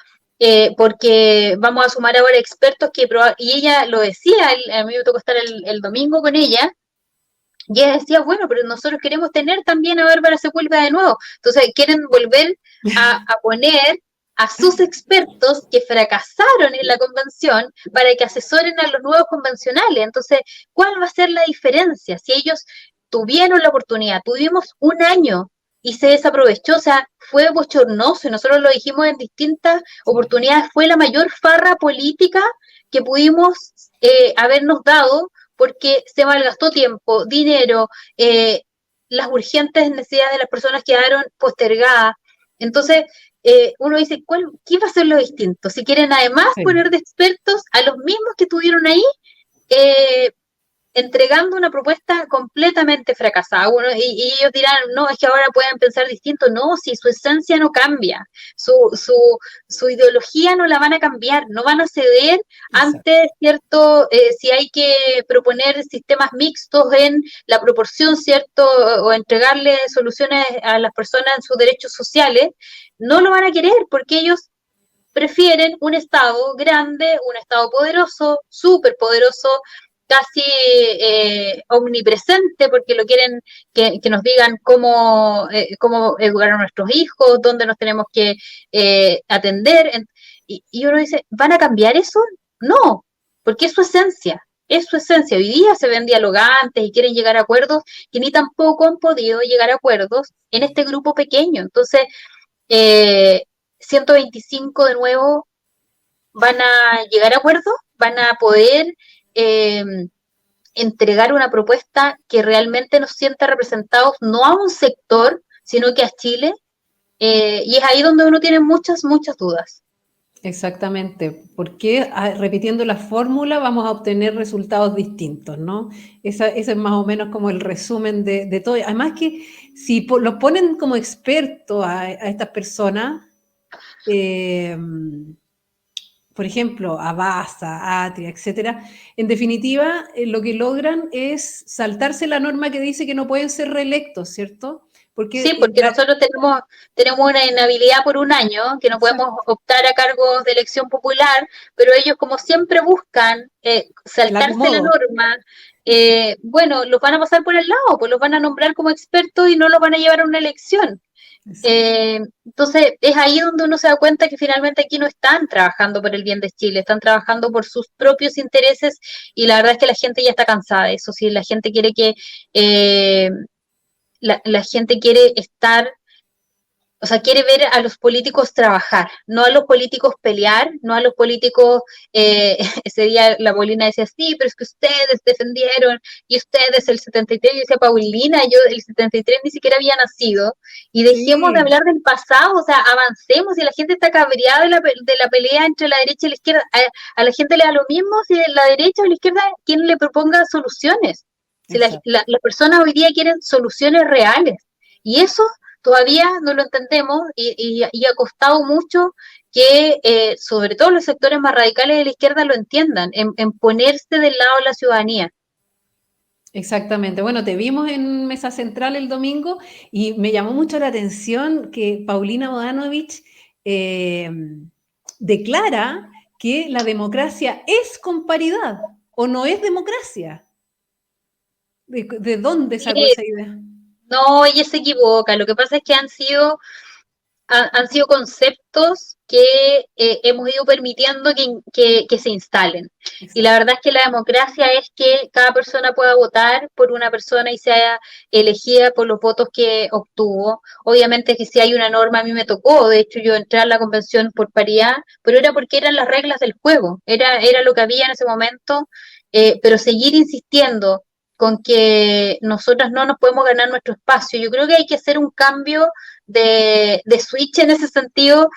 Porque vamos a sumar ahora expertos y ella lo decía, a mí me tocó estar el domingo con ella, y ella decía: bueno, pero nosotros queremos tener también a Bárbara Sepúlveda de nuevo. Entonces quieren volver a poner a sus expertos que fracasaron en la convención para que asesoren a los nuevos convencionales. Entonces, ¿cuál va a ser la diferencia? Si ellos tuvieron la oportunidad, tuvimos un año y se desaprovechó, o sea, fue bochornoso, y nosotros lo dijimos en distintas oportunidades: fue la mayor farra política que pudimos habernos dado, porque se malgastó tiempo, dinero, las urgentes necesidades de las personas quedaron postergadas. Entonces, uno dice: ¿qué va a ser lo distinto? Si quieren además poner de expertos a los mismos que estuvieron ahí, entregando una propuesta completamente fracasada. Y ellos dirán: no, es que ahora pueden pensar distinto. No, si su esencia no cambia, su ideología no la van a cambiar, no van a ceder ante, ¿cierto? Si hay que proponer sistemas mixtos en la proporción, ¿cierto? O entregarle soluciones a las personas en sus derechos sociales, no lo van a querer, porque ellos prefieren un Estado grande, un Estado poderoso, súper poderoso, casi omnipresente, porque lo quieren que nos digan cómo educar a nuestros hijos, dónde nos tenemos que atender. Y uno dice, ¿van a cambiar eso? No, porque es su esencia. Es su esencia. Hoy día se ven dialogantes y quieren llegar a acuerdos que ni tampoco han podido llegar a acuerdos en este grupo pequeño. Entonces, 125 de nuevo van a llegar a acuerdos, van a poder entregar una propuesta que realmente nos sienta representados no a un sector, sino que a Chile, y es ahí donde uno tiene muchas dudas. Exactamente, porque repitiendo la fórmula vamos a obtener resultados distintos, ¿no? Ese es más o menos como el resumen de todo. Además que si los ponen como expertos a estas personas, por ejemplo, a Baza, Atria, etcétera, en definitiva, lo que logran es saltarse la norma que dice que no pueden ser reelectos, ¿cierto? Sí, porque nosotros tenemos una inhabilidad por un año, que no podemos optar a cargos de elección popular, pero ellos como siempre buscan saltarse la norma, bueno, los van a pasar por el lado, pues los van a nombrar como expertos y no los van a llevar a una elección. Entonces es ahí donde uno se da cuenta que finalmente aquí no están trabajando por el bien de Chile, están trabajando por sus propios intereses, y la verdad es que la gente ya está cansada de eso. Sí, la gente quiere que la gente quiere estar, o sea, quiere ver a los políticos trabajar, no a los políticos pelear, no a los políticos, ese día la Paulina decía, sí, pero es que ustedes defendieron, y ustedes el 73, yo decía, Paulina, yo el 73 ni siquiera había nacido, y dejemos de hablar del pasado, o sea, avancemos, y la gente está cabreada de la pelea entre la derecha y la izquierda, a la gente le da lo mismo si la derecha o la izquierda quien le proponga soluciones. Si las personas hoy día quieren soluciones reales, y eso todavía no lo entendemos, y ha costado mucho que sobre todo los sectores más radicales de la izquierda lo entiendan, en ponerse del lado de la ciudadanía. Exactamente. Bueno, te vimos en Mesa Central el domingo y me llamó mucho la atención que Paulina Bodanovich declara que la democracia es con paridad o no es democracia. ¿De dónde sacó esa idea? No, ella se equivoca. Lo que pasa es que han sido conceptos que hemos ido permitiendo que se instalen. Y la verdad es que la democracia es que cada persona pueda votar por una persona y sea elegida por los votos que obtuvo. Obviamente que si hay una norma, a mí me tocó, de hecho yo entré a la convención por paridad, pero era porque eran las reglas del juego, era lo que había en ese momento, pero seguir insistiendo con que nosotras no nos podemos ganar nuestro espacio. Yo creo que hay que hacer un cambio de switch en ese sentido.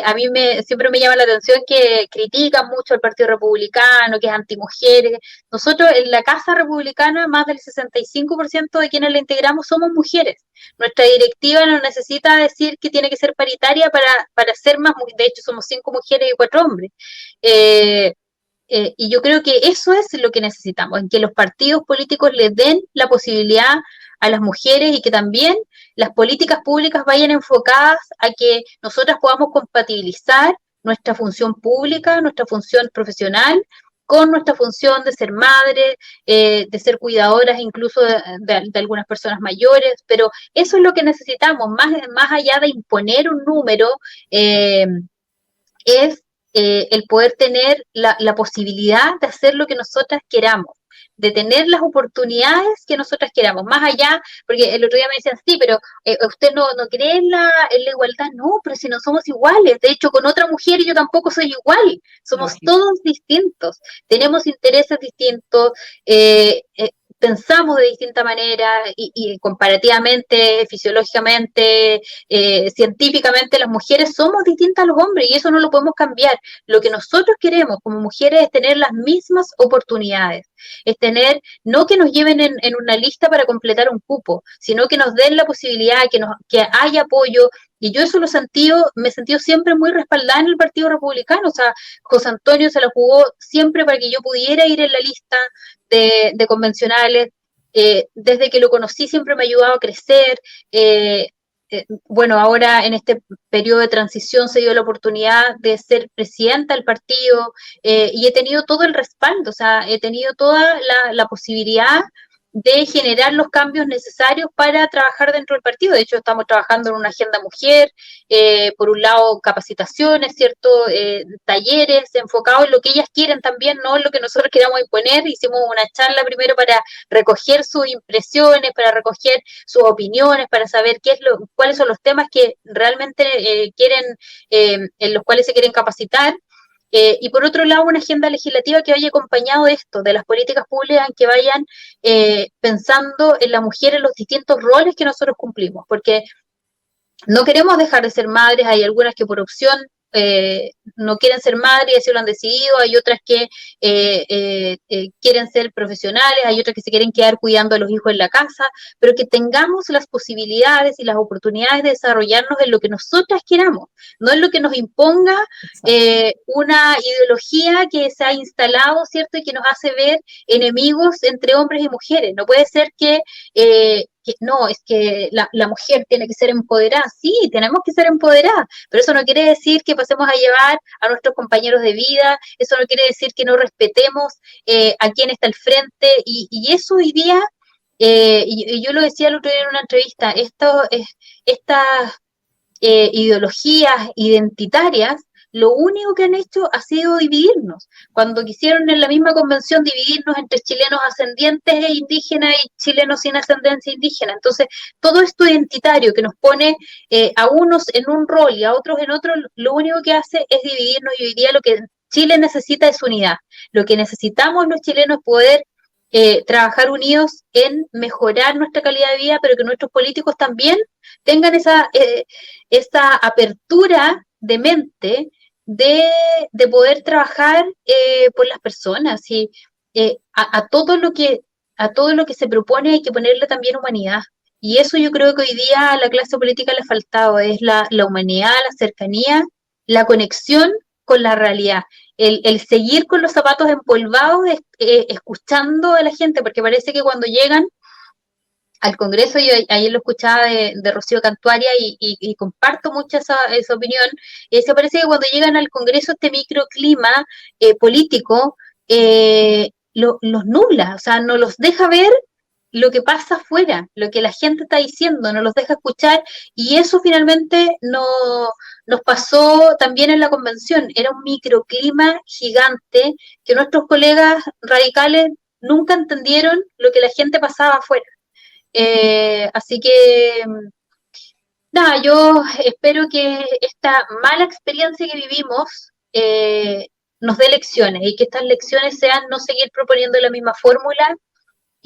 A mí siempre me llama la atención que critican mucho al Partido Republicano, que es antimujeres. Nosotros en la Casa Republicana, más del 65% de quienes la integramos somos mujeres. Nuestra directiva no necesita decir que tiene que ser paritaria para ser más, de hecho somos 5 mujeres y 4 hombres. Y yo creo que eso es lo que necesitamos, en que los partidos políticos le den la posibilidad a las mujeres y que también las políticas públicas vayan enfocadas a que nosotras podamos compatibilizar nuestra función pública, nuestra función profesional, con nuestra función de ser madres, de ser cuidadoras incluso de algunas personas mayores, pero eso es lo que necesitamos, más allá de imponer un número, es el poder tener la posibilidad de hacer lo que nosotras queramos, de tener las oportunidades que nosotras queramos, más allá, porque el otro día me decían, sí, pero usted no cree en la igualdad. No, pero si no somos iguales, de hecho con otra mujer yo tampoco soy igual, somos todos distintos, tenemos intereses distintos, pensamos de distinta manera y comparativamente, fisiológicamente, científicamente, las mujeres somos distintas a los hombres y eso no lo podemos cambiar. Lo que nosotros queremos como mujeres es tener las mismas oportunidades, es tener, no que nos lleven en una lista para completar un cupo, sino que nos den la posibilidad, que haya apoyo. Y yo eso me he sentido siempre muy respaldada en el Partido Republicano. O sea, José Antonio se la jugó siempre para que yo pudiera ir en la lista de convencionales. Desde que lo conocí siempre me ha ayudado a crecer. bueno, ahora en este periodo de transición se dio la oportunidad de ser presidenta del partido y he tenido todo el respaldo, o sea, he tenido toda la posibilidad de generar los cambios necesarios para trabajar dentro del partido. De hecho, estamos trabajando en una agenda mujer, por un lado capacitaciones, ¿cierto? Talleres enfocados en lo que ellas quieren también, no en lo que nosotros queramos imponer. Hicimos una charla primero para recoger sus impresiones, para recoger sus opiniones, para saber cuáles son los temas que realmente quieren, en los cuales se quieren capacitar. Y por otro lado, una agenda legislativa que vaya acompañado de esto, de las políticas públicas que vayan pensando en la mujer en los distintos roles que nosotros cumplimos, porque no queremos dejar de ser madres, hay algunas que por opción no quieren ser madres y así lo han decidido, hay otras que quieren ser profesionales, hay otras que se quieren quedar cuidando a los hijos en la casa, pero que tengamos las posibilidades y las oportunidades de desarrollarnos en lo que nosotras queramos, no en lo que nos imponga una ideología que se ha instalado, ¿cierto? Y que nos hace ver enemigos entre hombres y mujeres. No puede ser que no, es que la mujer tiene que ser empoderada. Sí, tenemos que ser empoderadas, pero eso no quiere decir que pasemos a llevar a nuestros compañeros de vida, eso no quiere decir que no respetemos a quien está al frente, y eso hoy día, y yo lo decía el otro día en una entrevista, estas ideologías identitarias, lo único que han hecho ha sido dividirnos. Cuando quisieron en la misma convención dividirnos entre chilenos ascendientes e indígenas y chilenos sin ascendencia indígena. Entonces, todo esto identitario que nos pone a unos en un rol y a otros en otro, lo único que hace es dividirnos, y hoy día lo que Chile necesita es unidad. Lo que necesitamos los chilenos es poder trabajar unidos en mejorar nuestra calidad de vida, pero que nuestros políticos también tengan esa apertura de mente de poder trabajar por las personas, y a todo lo que se propone hay que ponerle también humanidad, y eso yo creo que hoy día a la clase política le ha faltado, es la humanidad, la cercanía, la conexión con la realidad, el seguir con los zapatos empolvados, escuchando a la gente, porque parece que cuando llegan al Congreso, yo ayer lo escuchaba de Rocío Cantuaria y comparto mucho esa opinión, se parece que cuando llegan al Congreso este microclima político los nubla, o sea, no los deja ver lo que pasa afuera, lo que la gente está diciendo, no los deja escuchar, y eso finalmente nos pasó también en la convención. Era un microclima gigante que nuestros colegas radicales nunca entendieron lo que la gente pasaba afuera. Así que, nada, yo espero que esta mala experiencia que vivimos nos dé lecciones, y que estas lecciones sean no seguir proponiendo la misma fórmula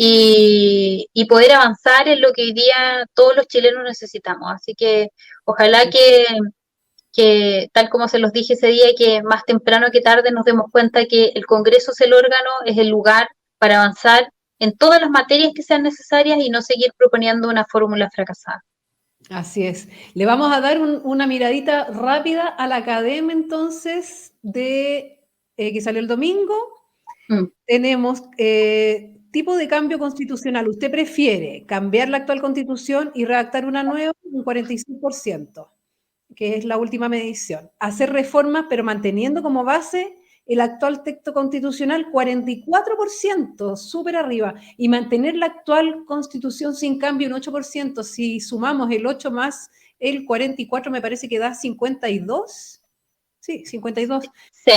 y poder avanzar en lo que hoy día todos los chilenos necesitamos. Así que ojalá que tal como se los dije ese día, que más temprano que tarde nos demos cuenta que el Congreso es el órgano, es el lugar para avanzar en todas las materias que sean necesarias y no seguir proponiendo una fórmula fracasada. Así es. Le vamos a dar una miradita rápida a la academia entonces que salió el domingo. Tenemos tipo de cambio constitucional. ¿Usted prefiere cambiar la actual constitución y redactar una nueva? Un 45%, que es la última medición. Hacer reformas pero manteniendo como base el actual texto constitucional, 44%, súper arriba, y mantener la actual constitución sin cambio, un 8%, si sumamos el 8 más el 44, me parece que da 52, sí, 52. Sí.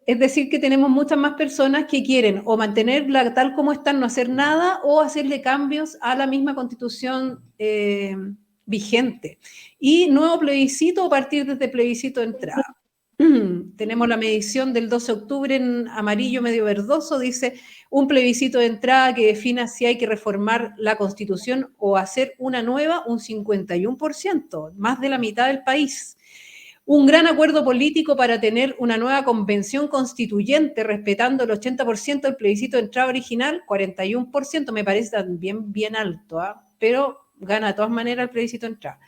Es decir, que tenemos muchas más personas que quieren o mantenerla tal como está, no hacer nada, o hacerle cambios a la misma constitución vigente. Y nuevo plebiscito, a partir desde plebiscito de entrada. Tenemos la medición del 12 de octubre en amarillo medio verdoso, dice un plebiscito de entrada que defina si hay que reformar la Constitución o hacer una nueva, un 51%, más de la mitad del país. Un gran acuerdo político para tener una nueva convención constituyente respetando el 80% del plebiscito de entrada original, 41%, me parece también bien alto, pero gana de todas maneras el plebiscito de entrada.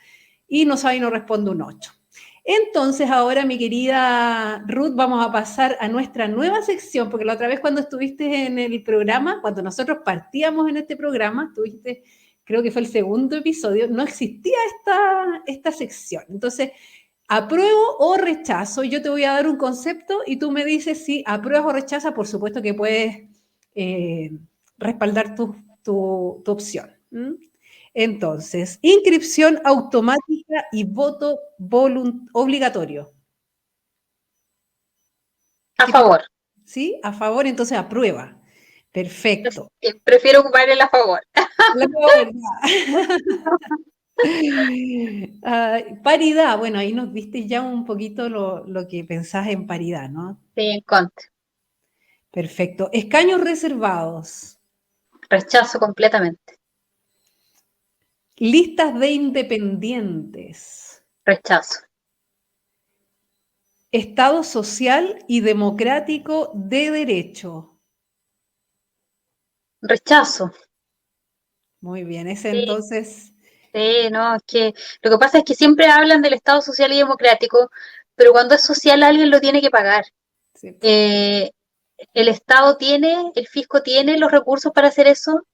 Y no sabe y no responde un 8%. Entonces, ahora, mi querida Ruth, vamos a pasar a nuestra nueva sección, porque la otra vez cuando estuviste en el programa, cuando nosotros partíamos en este programa, estuviste creo que fue el segundo episodio, no existía esta sección. Entonces, apruebo o rechazo, yo te voy a dar un concepto y tú me dices si apruebas o rechazas, por supuesto que puedes respaldar tu opción. ¿Mm? Entonces, inscripción automática y voto obligatorio. A favor. ¿Sí? A favor, entonces aprueba. Perfecto. Prefiero ocupar el a favor. Paridad, bueno, ahí nos diste ya un poquito lo que pensás en paridad, ¿no? Sí, en contra. Perfecto. Escaños reservados. Rechazo completamente. Listas de independientes. Rechazo. Estado social y democrático de derecho. Rechazo. Muy bien, ese Sí. entonces... Sí, no, es que lo que pasa es que siempre hablan del Estado social y democrático, pero cuando es social alguien lo tiene que pagar. Sí. El Estado tiene, el fisco tiene los recursos para hacer eso.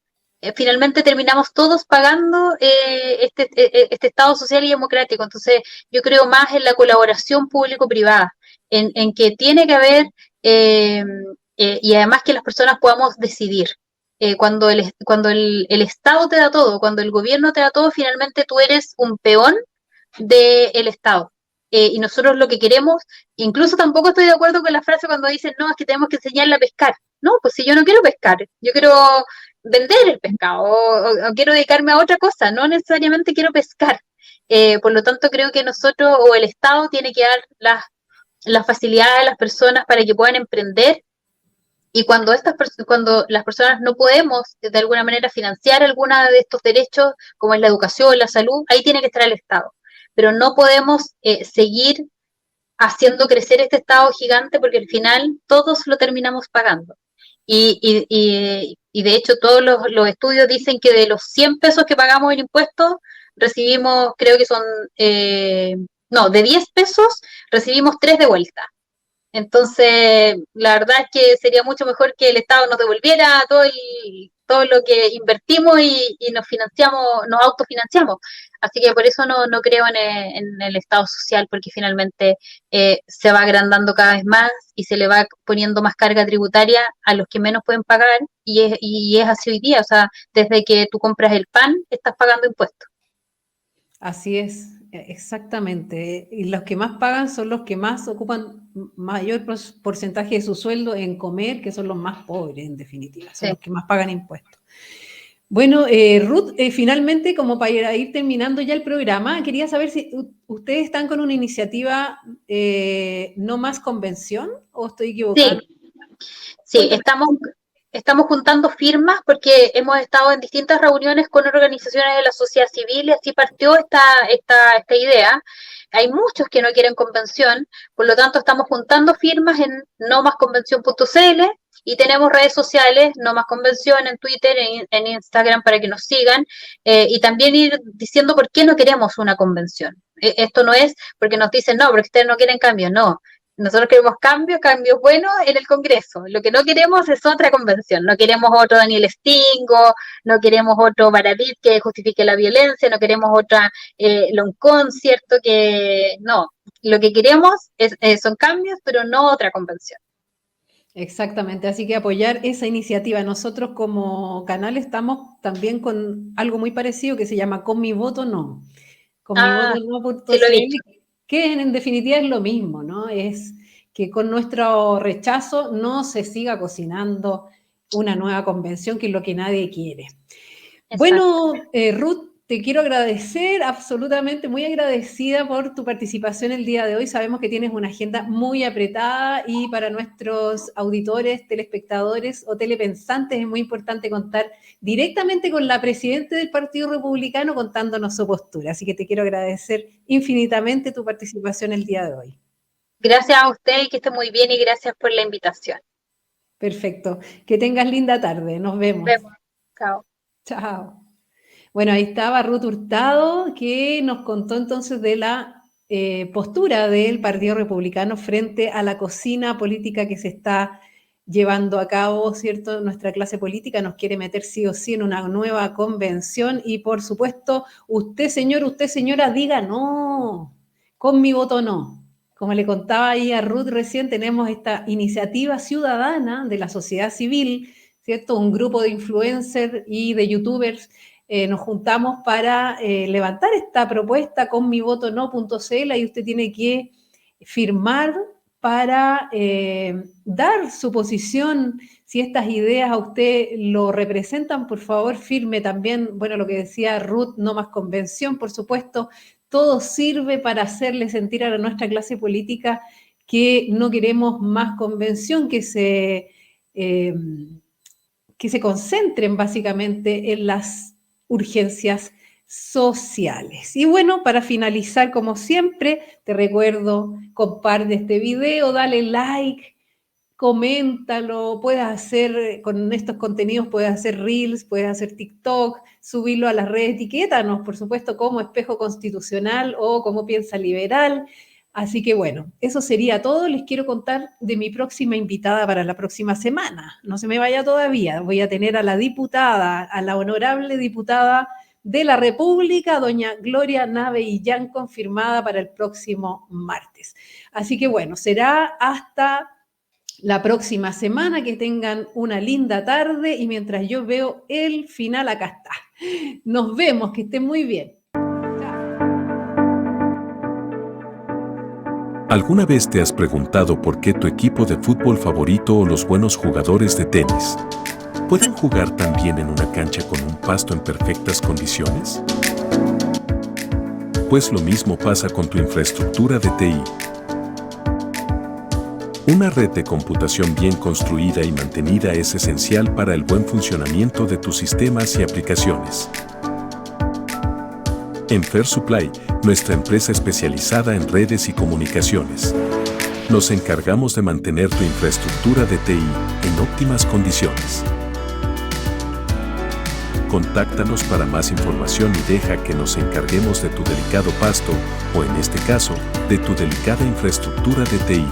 Finalmente terminamos todos pagando este Estado social y democrático. Entonces, yo creo más en la colaboración público-privada, en que tiene que haber, y además que las personas podamos decidir. Cuando el Estado te da todo, cuando el gobierno te da todo, finalmente tú eres un peón del Estado. Y nosotros lo que queremos, incluso tampoco estoy de acuerdo con la frase cuando dicen, no, es que tenemos que enseñarle a pescar. No, pues si yo no quiero pescar, yo quiero vender el pescado o quiero dedicarme a otra cosa, no necesariamente quiero pescar. Por lo tanto, creo que nosotros o el Estado tiene que dar las facilidades a las personas para que puedan emprender. Y cuando las personas no podemos de alguna manera financiar alguna de estos derechos, como es la educación, la salud, ahí tiene que estar el Estado. Pero no podemos seguir haciendo crecer este Estado gigante porque al final todos lo terminamos pagando. Y de hecho todos los estudios dicen que de los 100 pesos que pagamos en impuestos, recibimos, creo que son, no, de 10 pesos recibimos 3 de vuelta. Entonces, la verdad es que sería mucho mejor que el Estado nos devolviera todo lo que invertimos y nos autofinanciamos. Así que por eso no creo en el Estado social, porque finalmente se va agrandando cada vez más y se le va poniendo más carga tributaria a los que menos pueden pagar, y es así hoy día. O sea, desde que tú compras el pan, estás pagando impuestos. Así es, exactamente. Y los que más pagan son los que más ocupan mayor porcentaje de su sueldo en comer, que son los más pobres, en definitiva, son los que más pagan impuestos. Bueno, Ruth, finalmente, como para ir terminando ya el programa, quería saber si ustedes están con una iniciativa No Más Convención, ¿o estoy equivocada? Sí, estamos juntando firmas porque hemos estado en distintas reuniones con organizaciones de la sociedad civil y así partió esta idea. Hay muchos que no quieren convención, por lo tanto estamos juntando firmas en nomasconvención.cl y tenemos redes sociales, No Más Convención, en Twitter, en Instagram para que nos sigan, y también ir diciendo por qué no queremos una convención. Esto no es porque nos dicen, no, porque ustedes no quieren cambio, no. Nosotros queremos cambios buenos en el Congreso. Lo que no queremos es otra convención. No queremos otro Daniel Stingo, no queremos otro Baradit que justifique la violencia, no queremos otra Loncón, ¿cierto? Que no. Lo que queremos son cambios, pero no otra convención. Exactamente, así que apoyar esa iniciativa. Nosotros como canal estamos también con algo muy parecido que se llama Con mi voto no. Con mi voto no.cl, sí, que en definitiva es lo mismo, ¿no? Es que con nuestro rechazo no se siga cocinando una nueva convención, que es lo que nadie quiere. Exacto. Bueno, Ruth, te quiero agradecer, absolutamente muy agradecida por tu participación el día de hoy. Sabemos que tienes una agenda muy apretada y para nuestros auditores, telespectadores o telepensantes es muy importante contar directamente con la presidenta del Partido Republicano contándonos su postura. Así que te quiero agradecer infinitamente tu participación el día de hoy. Gracias a usted y que esté muy bien y gracias por la invitación. Perfecto. Que tengas linda tarde. Nos vemos. Chao. Chao. Bueno, ahí estaba Ruth Hurtado, que nos contó entonces de la postura del Partido Republicano frente a la cocina política que se está llevando a cabo, ¿cierto? Nuestra clase política nos quiere meter sí o sí en una nueva convención y, por supuesto, usted, señor, usted, señora, diga no, con mi voto no. Como le contaba ahí a Ruth recién, tenemos esta iniciativa ciudadana de la sociedad civil, ¿cierto? Un grupo de influencers y de youtubers nos juntamos para levantar esta propuesta con mivotono.cl y usted tiene que firmar para dar su posición. Si estas ideas a usted lo representan, por favor, firme también, bueno, lo que decía Ruth, no más convención, por supuesto, todo sirve para hacerle sentir a nuestra clase política que no queremos más convención, que se concentren básicamente en las urgencias sociales. Y bueno, para finalizar, como siempre, te recuerdo, comparte este video, dale like, coméntalo, puedes hacer, con estos contenidos puedes hacer Reels, puedes hacer TikTok, subirlo a las redes, etiquétanos, por supuesto, como Espejo Constitucional o como Piensa Liberal. Así que bueno, eso sería todo. Les quiero contar de mi próxima invitada para la próxima semana. No se me vaya todavía, voy a tener a la diputada, a la honorable diputada de la República, doña Gloria Nave Illán, confirmada para el próximo martes. Así que bueno, será hasta la próxima semana, que tengan una linda tarde y mientras yo veo el final, acá está. Nos vemos, que estén muy bien. ¿Alguna vez te has preguntado por qué tu equipo de fútbol favorito o los buenos jugadores de tenis pueden jugar tan bien en una cancha con un pasto en perfectas condiciones? Pues lo mismo pasa con tu infraestructura de TI. Una red de computación bien construida y mantenida es esencial para el buen funcionamiento de tus sistemas y aplicaciones. En Fair Supply, nuestra empresa especializada en redes y comunicaciones, nos encargamos de mantener tu infraestructura de TI en óptimas condiciones. Contáctanos para más información y deja que nos encarguemos de tu delicado pasto o, en este caso, de tu delicada infraestructura de TI.